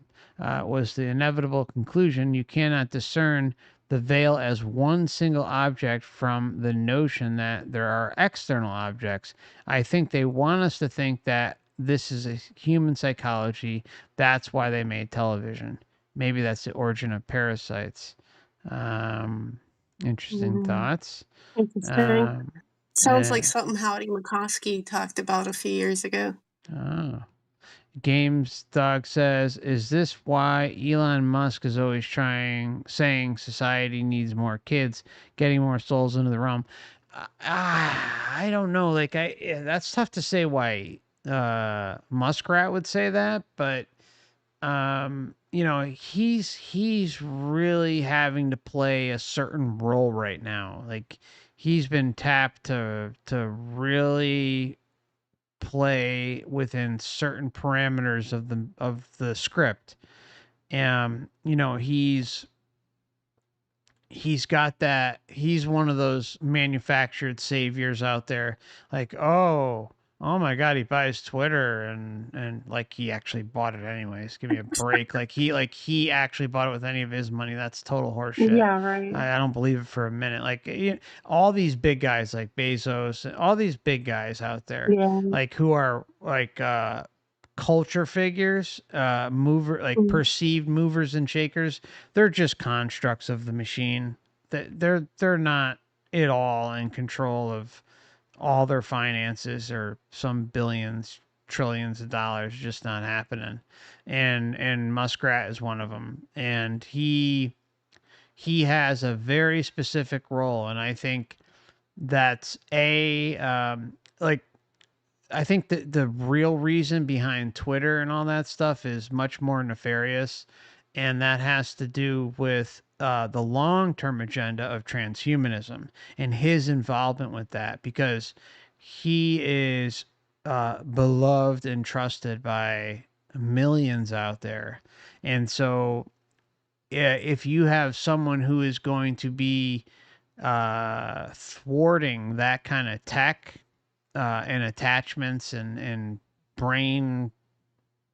was the inevitable conclusion. You cannot discern the veil as one single object from the notion that there are external objects. I think they want us to think that this is a human psychology. That's why they made television. Maybe that's the origin of parasites. Um, Interesting mhm, thoughts. interesting. Um, Sounds like eh, something Howdy McCoskey talked about a few years ago. oh. Games Dog says, "Is this why Elon Musk is always saying society needs more kids, getting more souls into the realm?" I don't know. That's tough to say why Muskrat would say that, but he's really having to play a certain role right now. Like he's been tapped to really play within certain parameters of the script. He's got that. He's one of those manufactured saviors out there. Like, oh my god, he buys Twitter, and like he actually bought it anyways. Give me a break. He actually bought it with any of his money. That's total horseshit. Yeah, right. I don't believe it for a minute. All these big guys like Bezos, all these big guys out there, Yeah. like who are like culture figures, Mm, perceived movers and shakers. They're just constructs of the machine. They're not at all in control of all their finances or some billions, trillions of dollars. Just not happening. And Muskrat is one of them. And he has a very specific role, and I think that's like, I think that the real reason behind Twitter and all that stuff is much more nefarious, and that has to do with the long-term agenda of transhumanism and his involvement with that, because he is beloved and trusted by millions out there, and so yeah, if you have someone who is going to be thwarting that kind of tech and attachments and brain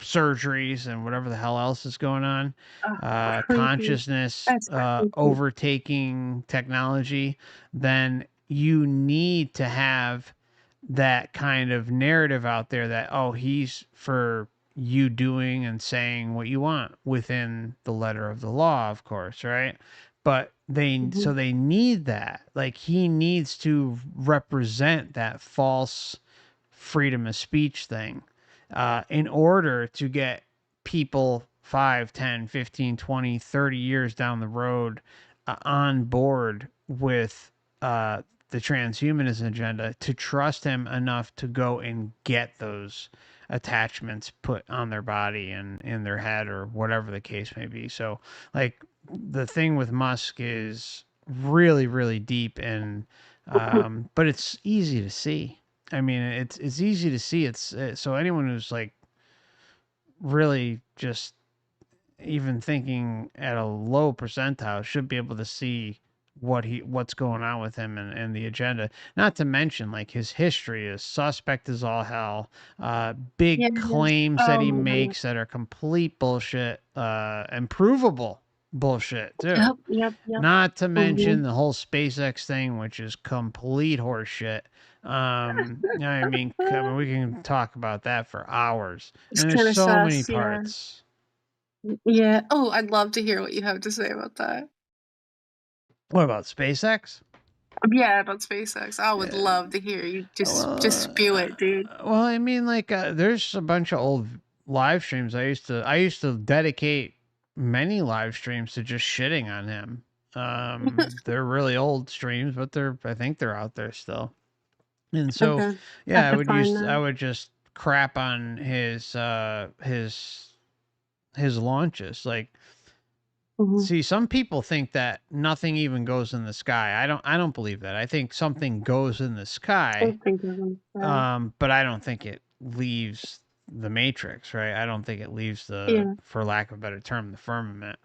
surgeries and whatever the hell else is going on, Creepy. consciousness That's creepy. overtaking technology, then you need to have that kind of narrative out there that, oh, he's for you doing and saying what you want within the letter of the law, of course, right? But Mhm. so they need that. Like, he needs to represent that false freedom of speech thing in order to get people 5, 10, 15, 20, 30 years down the road on board with the transhumanism agenda, to trust him enough to go and get those attachments put on their body and in their head or whatever the case may be. So, like, the thing with Musk is really, really deep, and but it's easy to see. I mean, it's easy to see. It's so anyone who's like really just even thinking at a low percentile should be able to see what's going on with him and the agenda. Not to mention, like, his history is suspect as all hell. Yeah. Big claims that Oh he my god. makes that are complete bullshit, and provable bullshit too. Yep. Yep. Yep. Not to Mhm. mention the whole SpaceX thing, which is complete horseshit. I mean, we can talk about that for hours. It's And there's kind of so many sus. Yeah. parts. Yeah. Oh, I'd love to hear what you have to say about that. What about SpaceX? Yeah, about SpaceX. I would Uh, love to hear you just well, spew it, dude. well, I mean, like, there's a bunch of old live streams. I used to dedicate many live streams to just shitting on him. They're really old streams, but I think they're out there still. And so, Okay. I yeah, have to find I that. would just crap on his launches. Like, Mhm. see, some people think that nothing even goes in the sky. I don't believe that. I think something goes in the sky, Don't think of them. Yeah. but I don't think it leaves the matrix, right? I don't think it leaves Yeah. for lack of a better term, the firmament.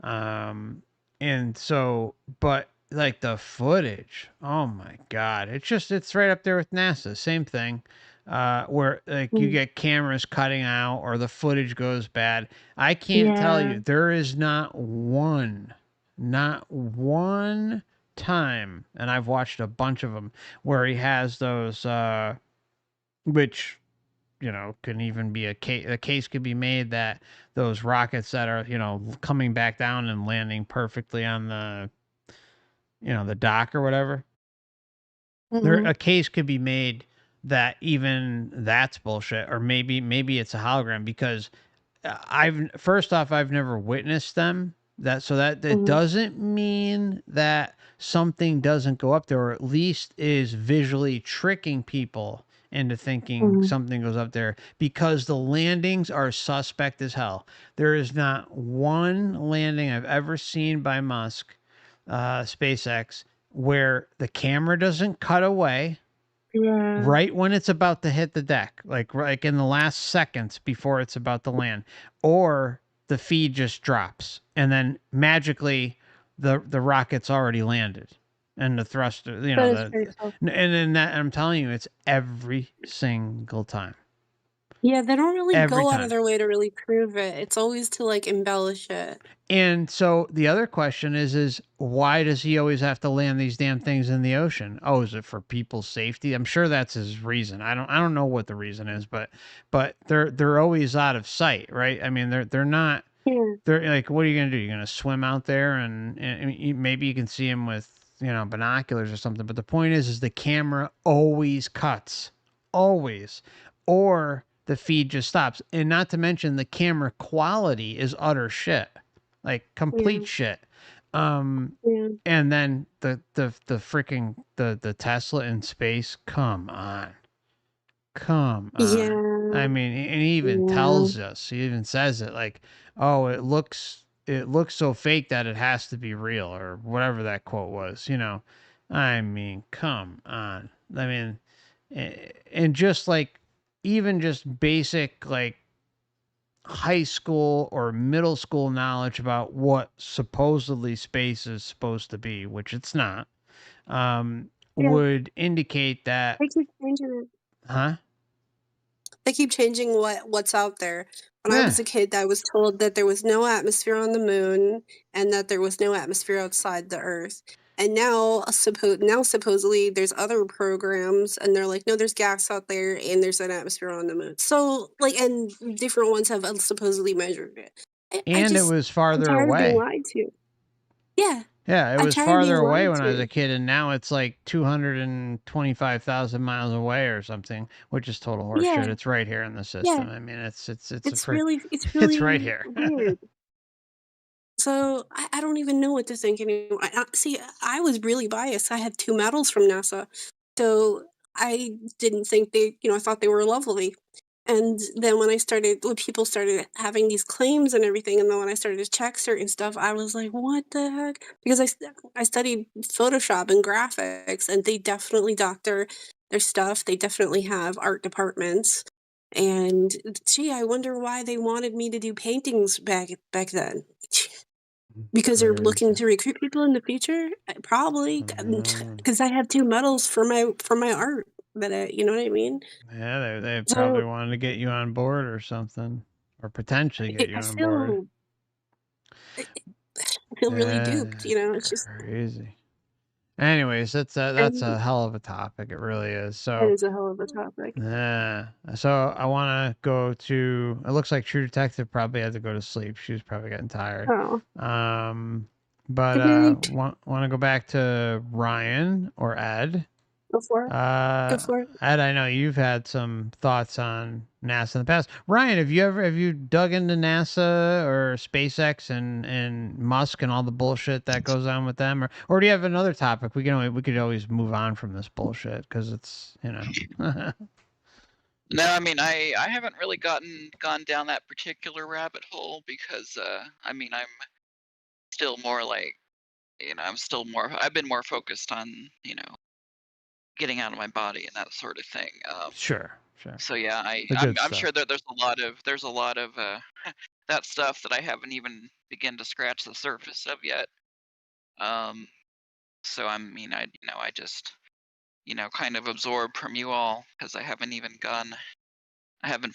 Um, and so, but like the footage, oh my God, it's right up there with NASA. Same thing, where like you Mm. get cameras cutting out or the footage goes bad. I can't tell Yeah. you, there is not one time, and I've watched a bunch of them, where he has those, which, can even be a case could be made that those rockets that are, coming back down and landing perfectly on the dock or whatever, Mhm. a case could be made that even that's bullshit, or maybe it's a hologram, because I've first off, I've never witnessed them. That Mhm. doesn't mean that something doesn't go up there, or at least is visually tricking people into thinking Mhm. something goes up there, because the landings are suspect as hell. There is not one landing I've ever seen by Musk, SpaceX, where the camera doesn't cut away Yeah. right when it's about to hit the deck, like in the last seconds before it's about to land, or the feed just drops and then magically the rocket's already landed, and the thruster, That is very tough. and then that, I'm telling you, it's every single time, Yeah, they don't really every go out of time. their way to really prove it. It's always to like embellish it. And so the other question is why does he always have to land these damn things in the ocean? Oh, is it for people's safety? I'm sure that's his reason. I don't know what the reason is, but they're always out of sight, right? I mean, they're not. Yeah. They're like, what are you gonna do? You're gonna swim out there, and maybe you can see him with, binoculars or something. But the point is the camera always cuts, always, or the feed just stops. And not to mention the camera quality is utter shit, like Yeah. complete shit. Yeah. And then the freaking the Tesla in space. Come on. Yeah. I mean, and he even tells us. He even says it like, "Oh, it looks so fake that it has to be real," or whatever that quote was. I mean, come on. I mean, and just like even just basic like high school or middle school knowledge about what supposedly space is supposed to be, which it's not, Yeah. would indicate that, They keep changing it. huh? They keep changing what's out there. When I Yeah. was a kid, I was told that there was no atmosphere on the moon and that there was no atmosphere outside the Earth. And now, supposedly there's other programs, and they're like, no, there's gas out there, and there's an atmosphere on the moon. So, like, and different ones have supposedly measured it. And it was I'm farther tired of being away. lied to. Yeah, Yeah, it I'm was tired of being farther away lied when I was to. a kid, and now it's like 225,000 miles away or something, which is total Yeah, horseshit. It's right here in the yeah, system. I mean, it's a it's really, it's it's right really here. weird. So I don't even know what to think anymore. See, I was really biased. I had 2 medals from NASA, so I didn't think I thought they were lovely. And then when people started having these claims and everything, and then when I started to check certain stuff, I was like, "What the heck?" Because I studied Photoshop and graphics, and they definitely doctor their stuff. They definitely have art departments. And gee, I wonder why they wanted me to do paintings back then. Because they're looking Crazy. to recruit people in the future? Probably, Mm. because I have 2 medals for my art that you know what I mean? Yeah, they probably So, wanted to get you on board or something, or potentially get you I on board. feel really duped, it's just Crazy. Anyways, that's and a hell of a topic. It really is. that So, is a hell of a topic. yeah. So I want to go to. It looks like True Detective probably had to go to sleep. She was probably getting tired. Oh, But good night. want to go back to Ryan or Ed. Go for it. Go for it. Ed, I know you've had some thoughts on NASA in the past. Ryan, have you dug into NASA or SpaceX and Musk and all the bullshit that goes on with them, or do you have another topic? We could always move on from this bullshit because it's No, I mean I haven't really gone down that particular rabbit hole because I mean I'm still more like I've been more focused on getting out of my body and that sort of thing. sure. So yeah, The good I'm stuff. sure that there's a lot of that stuff that I haven't even begun to scratch the surface of yet. Um, so I mean I just kind of absorb from you all because I haven't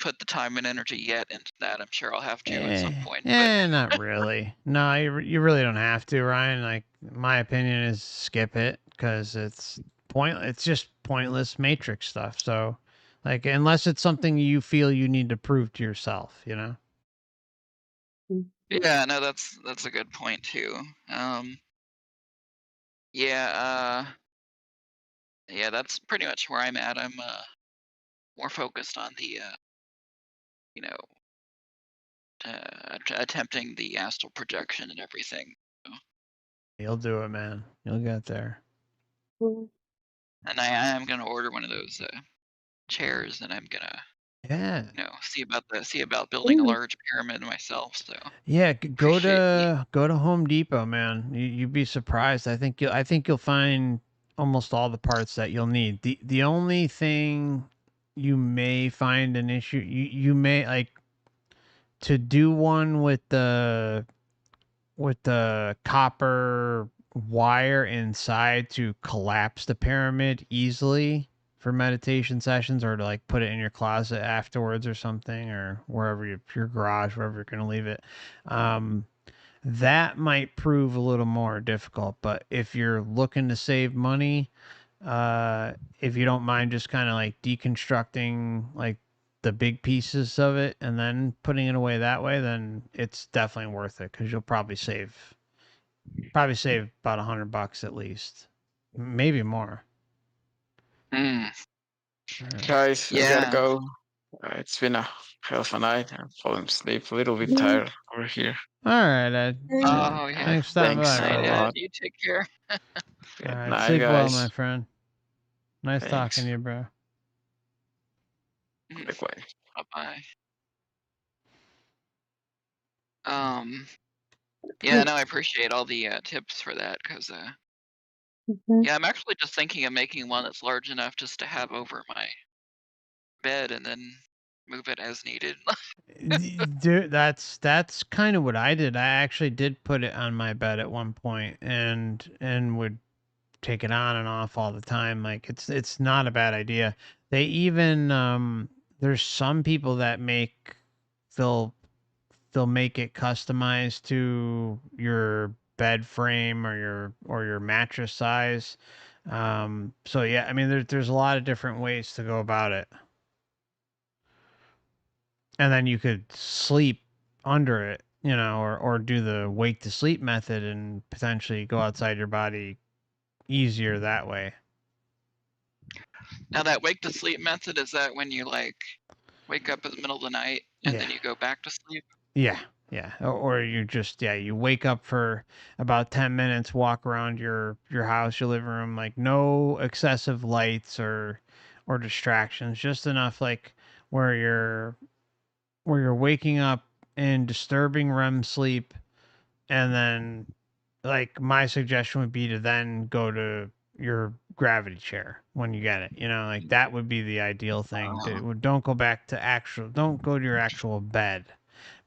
put the time and energy yet into that. I'm sure I'll have to at some point, but Not really. No, you really don't have to, Ryan. Like my opinion is skip it because it's It's just pointless Matrix stuff. So, like, unless it's something you feel you need to prove to yourself. yeah, no, that's a good point too. Yeah, yeah, that's pretty much where I'm at. I'm more focused on the you know attempting the astral projection and everything. So, You'll do it, man. You'll get there. Mm. and I am gonna order one of those chairs, and I'm gonna Yeah. see about building a Mm. large pyramid myself. So Yeah, appreciate the go to Home Depot, man. You'd be surprised. I think you'll find almost all the parts that you'll need. The only thing you may find an issue, you may like to do one with the copper wire inside to collapse the pyramid easily for meditation sessions, or to like put it in your closet afterwards or something, or wherever your garage, wherever you're going to leave it. um that might prove a little more difficult, but if you're looking to save money, uh if you don't mind just kind of like deconstructing like the big pieces of it and then putting it away that way, then it's definitely worth it because you'll probably save about $100 at least, maybe more. mm, Guys, I gotta yeah. go. It's been a hell of a night. I'm falling asleep, a little bit tired over here. All right, Ed. Oh yeah. Thanks for stopping Thanks by, a Night, brother. Ed. lot. You take care. All Good right, night, sleep well, my guys. friend. Nice Thanks. talking to you, bro. Likewise. Bye bye. Yeah, no, I appreciate all the tips for that because yeah, I'm actually just thinking of making one that's large enough just to have over my bed and then move it as needed. Dude, that's kind of what I did. I actually did put it on my bed at one point and would take it on and off all the time. Like it's not a bad idea. They even there's some people that they'll they'll make it customized to your bed frame or your mattress size. So yeah, I mean there's a lot of different ways to go about it. And then you could sleep under it, or do the wake to sleep method and potentially go outside your body easier that way. Now that wake to sleep method, is that when you like wake up in the middle of the night and then Yeah. you go back to sleep? Yeah. Yeah. Or you just, you wake up for about 10 minutes, walk around your house, your living room, like no excessive lights or distractions, just enough like where you're waking up in disturbing REM sleep, and then like my suggestion would be to then go to your gravity chair when you get it. Like that would be the ideal thing. Don't go back to don't go to your actual bed,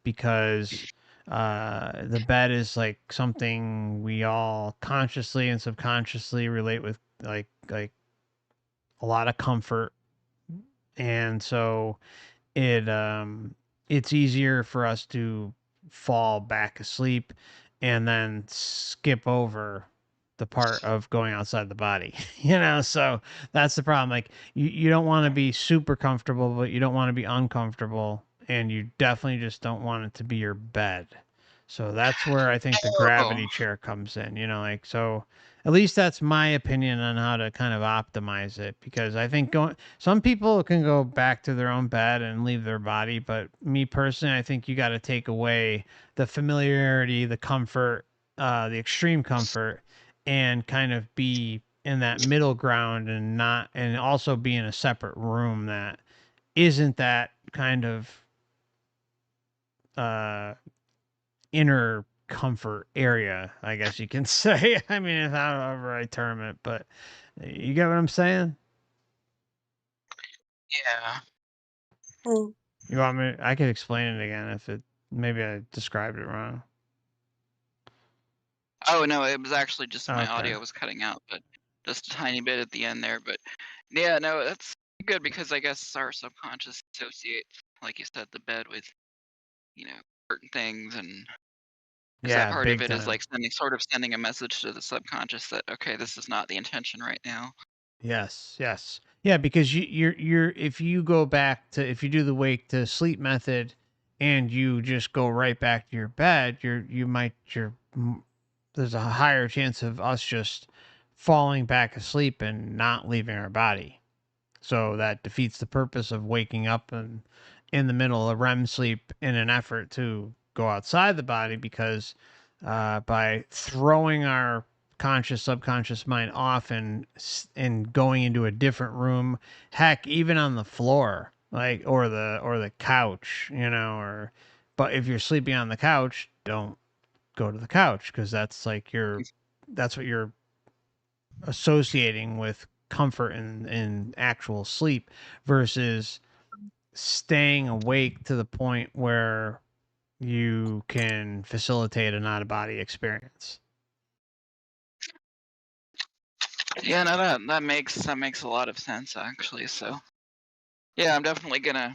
because the bed is like something we all consciously and subconsciously relate with, like a lot of comfort. And so it's easier for us to fall back asleep and then skip over the part of going outside the body. So that's the problem. Like you don't want to be super comfortable, but you don't want to be uncomfortable, and you definitely just don't want it to be your bed. So that's where I think the Oh, gravity chair comes in, like, so at least that's my opinion on how to kind of optimize it, because I think some people can go back to their own bed and leave their body, but me personally, I think you got to take away the familiarity, the comfort, the extreme comfort, and kind of be in that middle ground, and also be in a separate room that isn't that kind of uh inner comfort area, I guess you can say. I mean, however I term it, but you get what I'm saying? yeah. You want me? I could explain it again if maybe I described it wrong. Oh no, it was actually just my Okay. audio was cutting out, but just a tiny bit at the end there. But yeah, no, that's good because I guess our subconscious associates, like you said, the bed with certain things, and is that Yeah, part of big it is time. like sending a message to the subconscious that okay, this is not the intention right now. Yes, yes. Yeah, because you're if you go back to if you do the wake to sleep method and you just go right back to your bed, there's a higher chance of us just falling back asleep and not leaving our body. So that defeats the purpose of waking up and in the middle of REM sleep in an effort to go outside the body, because by throwing our conscious subconscious mind off and going into a different room, heck, even on the floor, like or the couch, or but if you're sleeping on the couch, don't go to the couch, because that's what you're associating with comfort in actual sleep, versus staying awake to the point where you can facilitate an out of body experience. Yeah, no, that makes a lot of sense actually. So yeah, I'm definitely gonna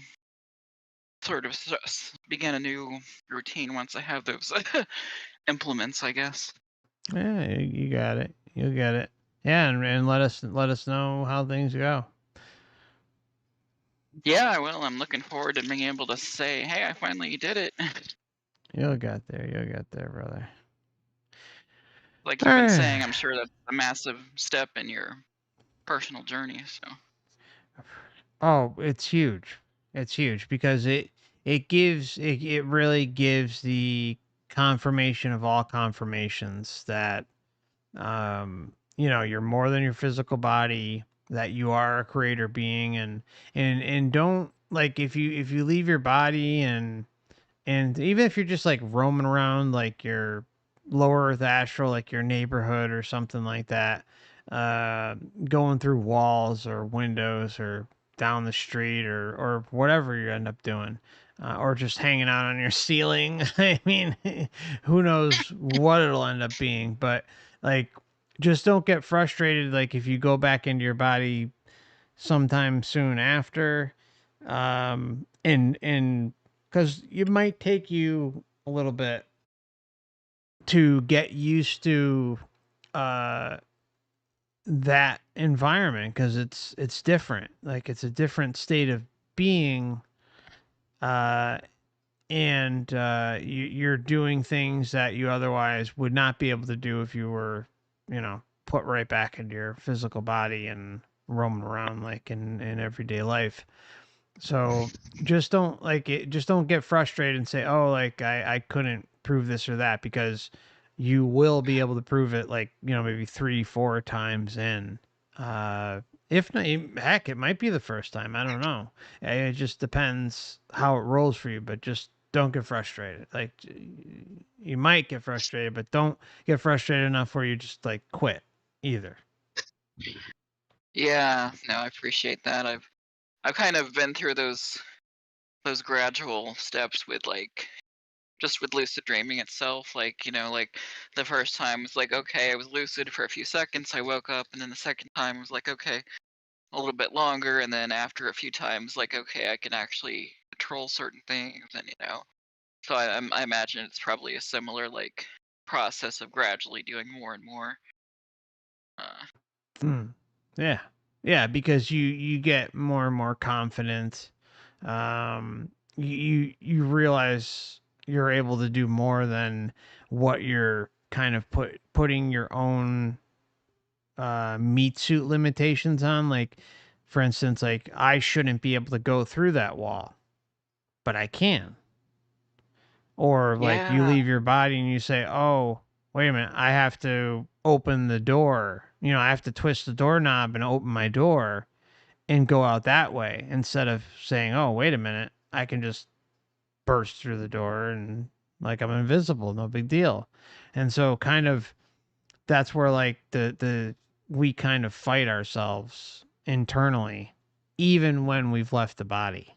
sort of begin a new routine once I have those implements, I guess. Yeah, you got it. You got it. Yeah, and let us know how things go. Yeah, I will. I'm looking forward to being able to say, hey, I finally did it. You'll get there. You'll get there, brother. Like All you've been saying, right. I'm sure that's a massive step in your personal journey. So Oh, it's huge. It's huge because it really gives the confirmation of all confirmations that you're more than your physical body, that you are a creator being, and don't, like, if you leave your body, and even if you're just like roaming around like your lower earth astral, like your neighborhood or something like that, uh, going through walls or windows or down the street or whatever you end up doing, or just hanging out on your ceiling. I mean, who knows what it'll end up being, but like, just don't get frustrated. Like, if you go back into your body sometime soon after, and because it might take you a little bit to get used to uh that environment, because it's different, like it's a different state of being, uh and you're doing things that you otherwise would not be able to do if you were, put right back into your physical body and roaming around like in everyday life. So just don't get frustrated and say, oh, like I couldn't prove this or that, because you will be able to prove it, like, maybe 3 4 times in. uh if not, heck, it might be the first time, I don't know. It just depends how it rolls for you, but just don't get frustrated. Like, you might get frustrated, but don't get frustrated enough where you just like quit either. Yeah, no, I appreciate that. I've kind of been through those gradual steps with like just with lucid dreaming itself. Like, like the first time was like, okay, I was lucid for a few seconds, I woke up, and then the second time was like, okay, a little bit longer, and then after a few times, like, okay, I can actually control certain things, and so I imagine it's probably a similar like process of gradually doing more and more. Uh, Mm. Yeah. Yeah, because you get more and more confident. You realize you're able to do more than what you're kind of putting your own meat suit limitations on. Like, for instance, like, I shouldn't be able to go through that wall, but I can. Or like, you yeah, leave your body and you say, "Oh, wait a minute, I have to open the door. I have to twist the doorknob and open my door and go out that way," instead of saying, "Oh, wait a minute, I can just burst through the door and, like, I'm invisible, no big deal." And so, kind of, that's where, like, the we kind of fight ourselves internally, even when we've left the body,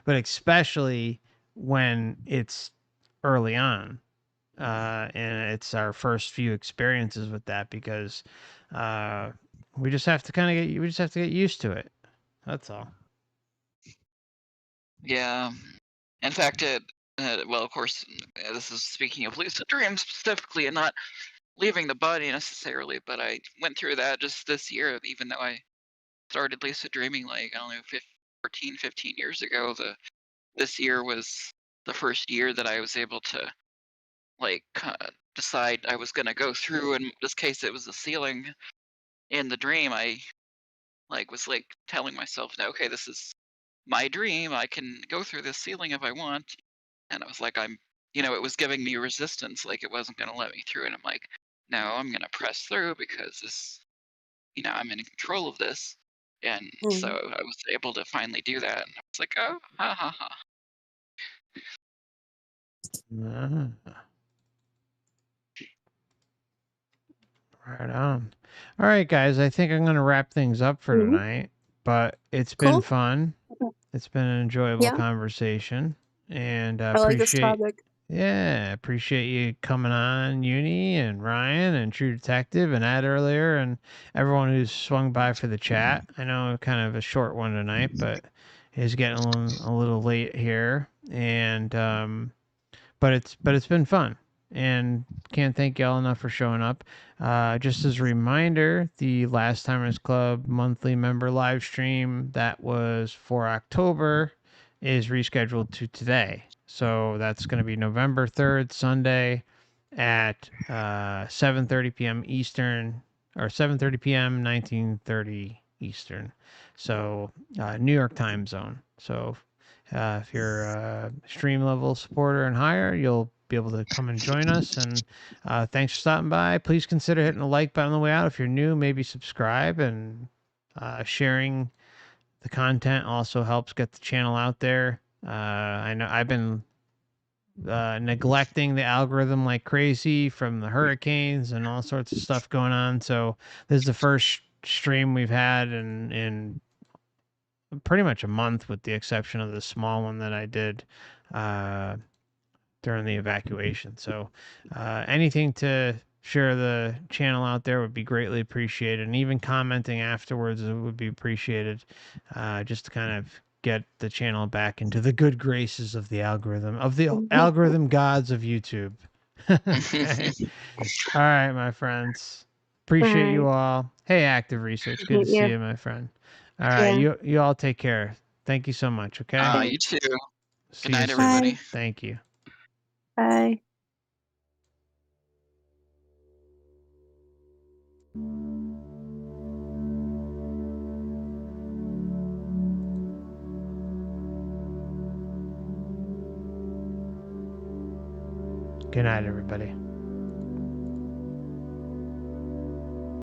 but especially when it's early on, and it's our first few experiences with that, because uh, we just have to get used to it. That's all. yeah. In fact, well, of course, this is speaking of lucid dreams specifically, and not leaving the body necessarily, but I went through that just this year, even though I started lucid dreaming like, I don't know, 14, 15 years ago. This year was the first year that I was able to like decide I was gonna go through. In this case, it was the ceiling in the dream. I like was like telling myself, "No, okay, this is my dream. I can go through this ceiling if I want." And I was like, it was giving me resistance, like it wasn't gonna let me through. And I'm like, "No, I'm gonna press through because I'm in control of this." And so Mm. I was able to finally do that. And I was like, "Oh, ha ha ha." Ah, right on. All right, guys, I think I'm going to wrap things up for Mhm. tonight, but it's been Cool. fun. It's been an enjoyable Yeah, conversation, and I like this appreciate, topic. yeah, appreciate you coming on, Uni and Ryan and True Detective and Ed earlier, and everyone who's swung by for the chat. I know kind of a short one tonight, but it's getting a little late here, and but it's been fun, and can't thank y'all enough for showing up. Just as a reminder, the Last Timers Club monthly member live stream that was for October is rescheduled to today. So that's going to be November 3rd, Sunday, at 7:30 p.m. Eastern, or 7:30 p.m. 19:30 Eastern. So New York time zone. So If you're a stream level supporter and higher, you'll be able to come and join us. And thanks for stopping by. Please consider hitting the like button on the way out. If you're new, maybe subscribe, and sharing the content also helps get the channel out there. I know I've been neglecting the algorithm like crazy from the hurricanes and all sorts of stuff going on. So this is the first stream we've had in pretty much a month, with the exception of the small one that I did during the evacuation. So anything to share the channel out there would be greatly appreciated, and even commenting afterwards would be appreciated, just to kind of get the channel back into the good graces of the algorithm gods of YouTube. Okay. All right, my friends. Appreciate you all. Hey, Active Research. Good to see you, my friend. All right, you all take care. Thank you so much. Okay. You too. See Good night, you soon. everybody. Thank you. Bye. Good night, everybody.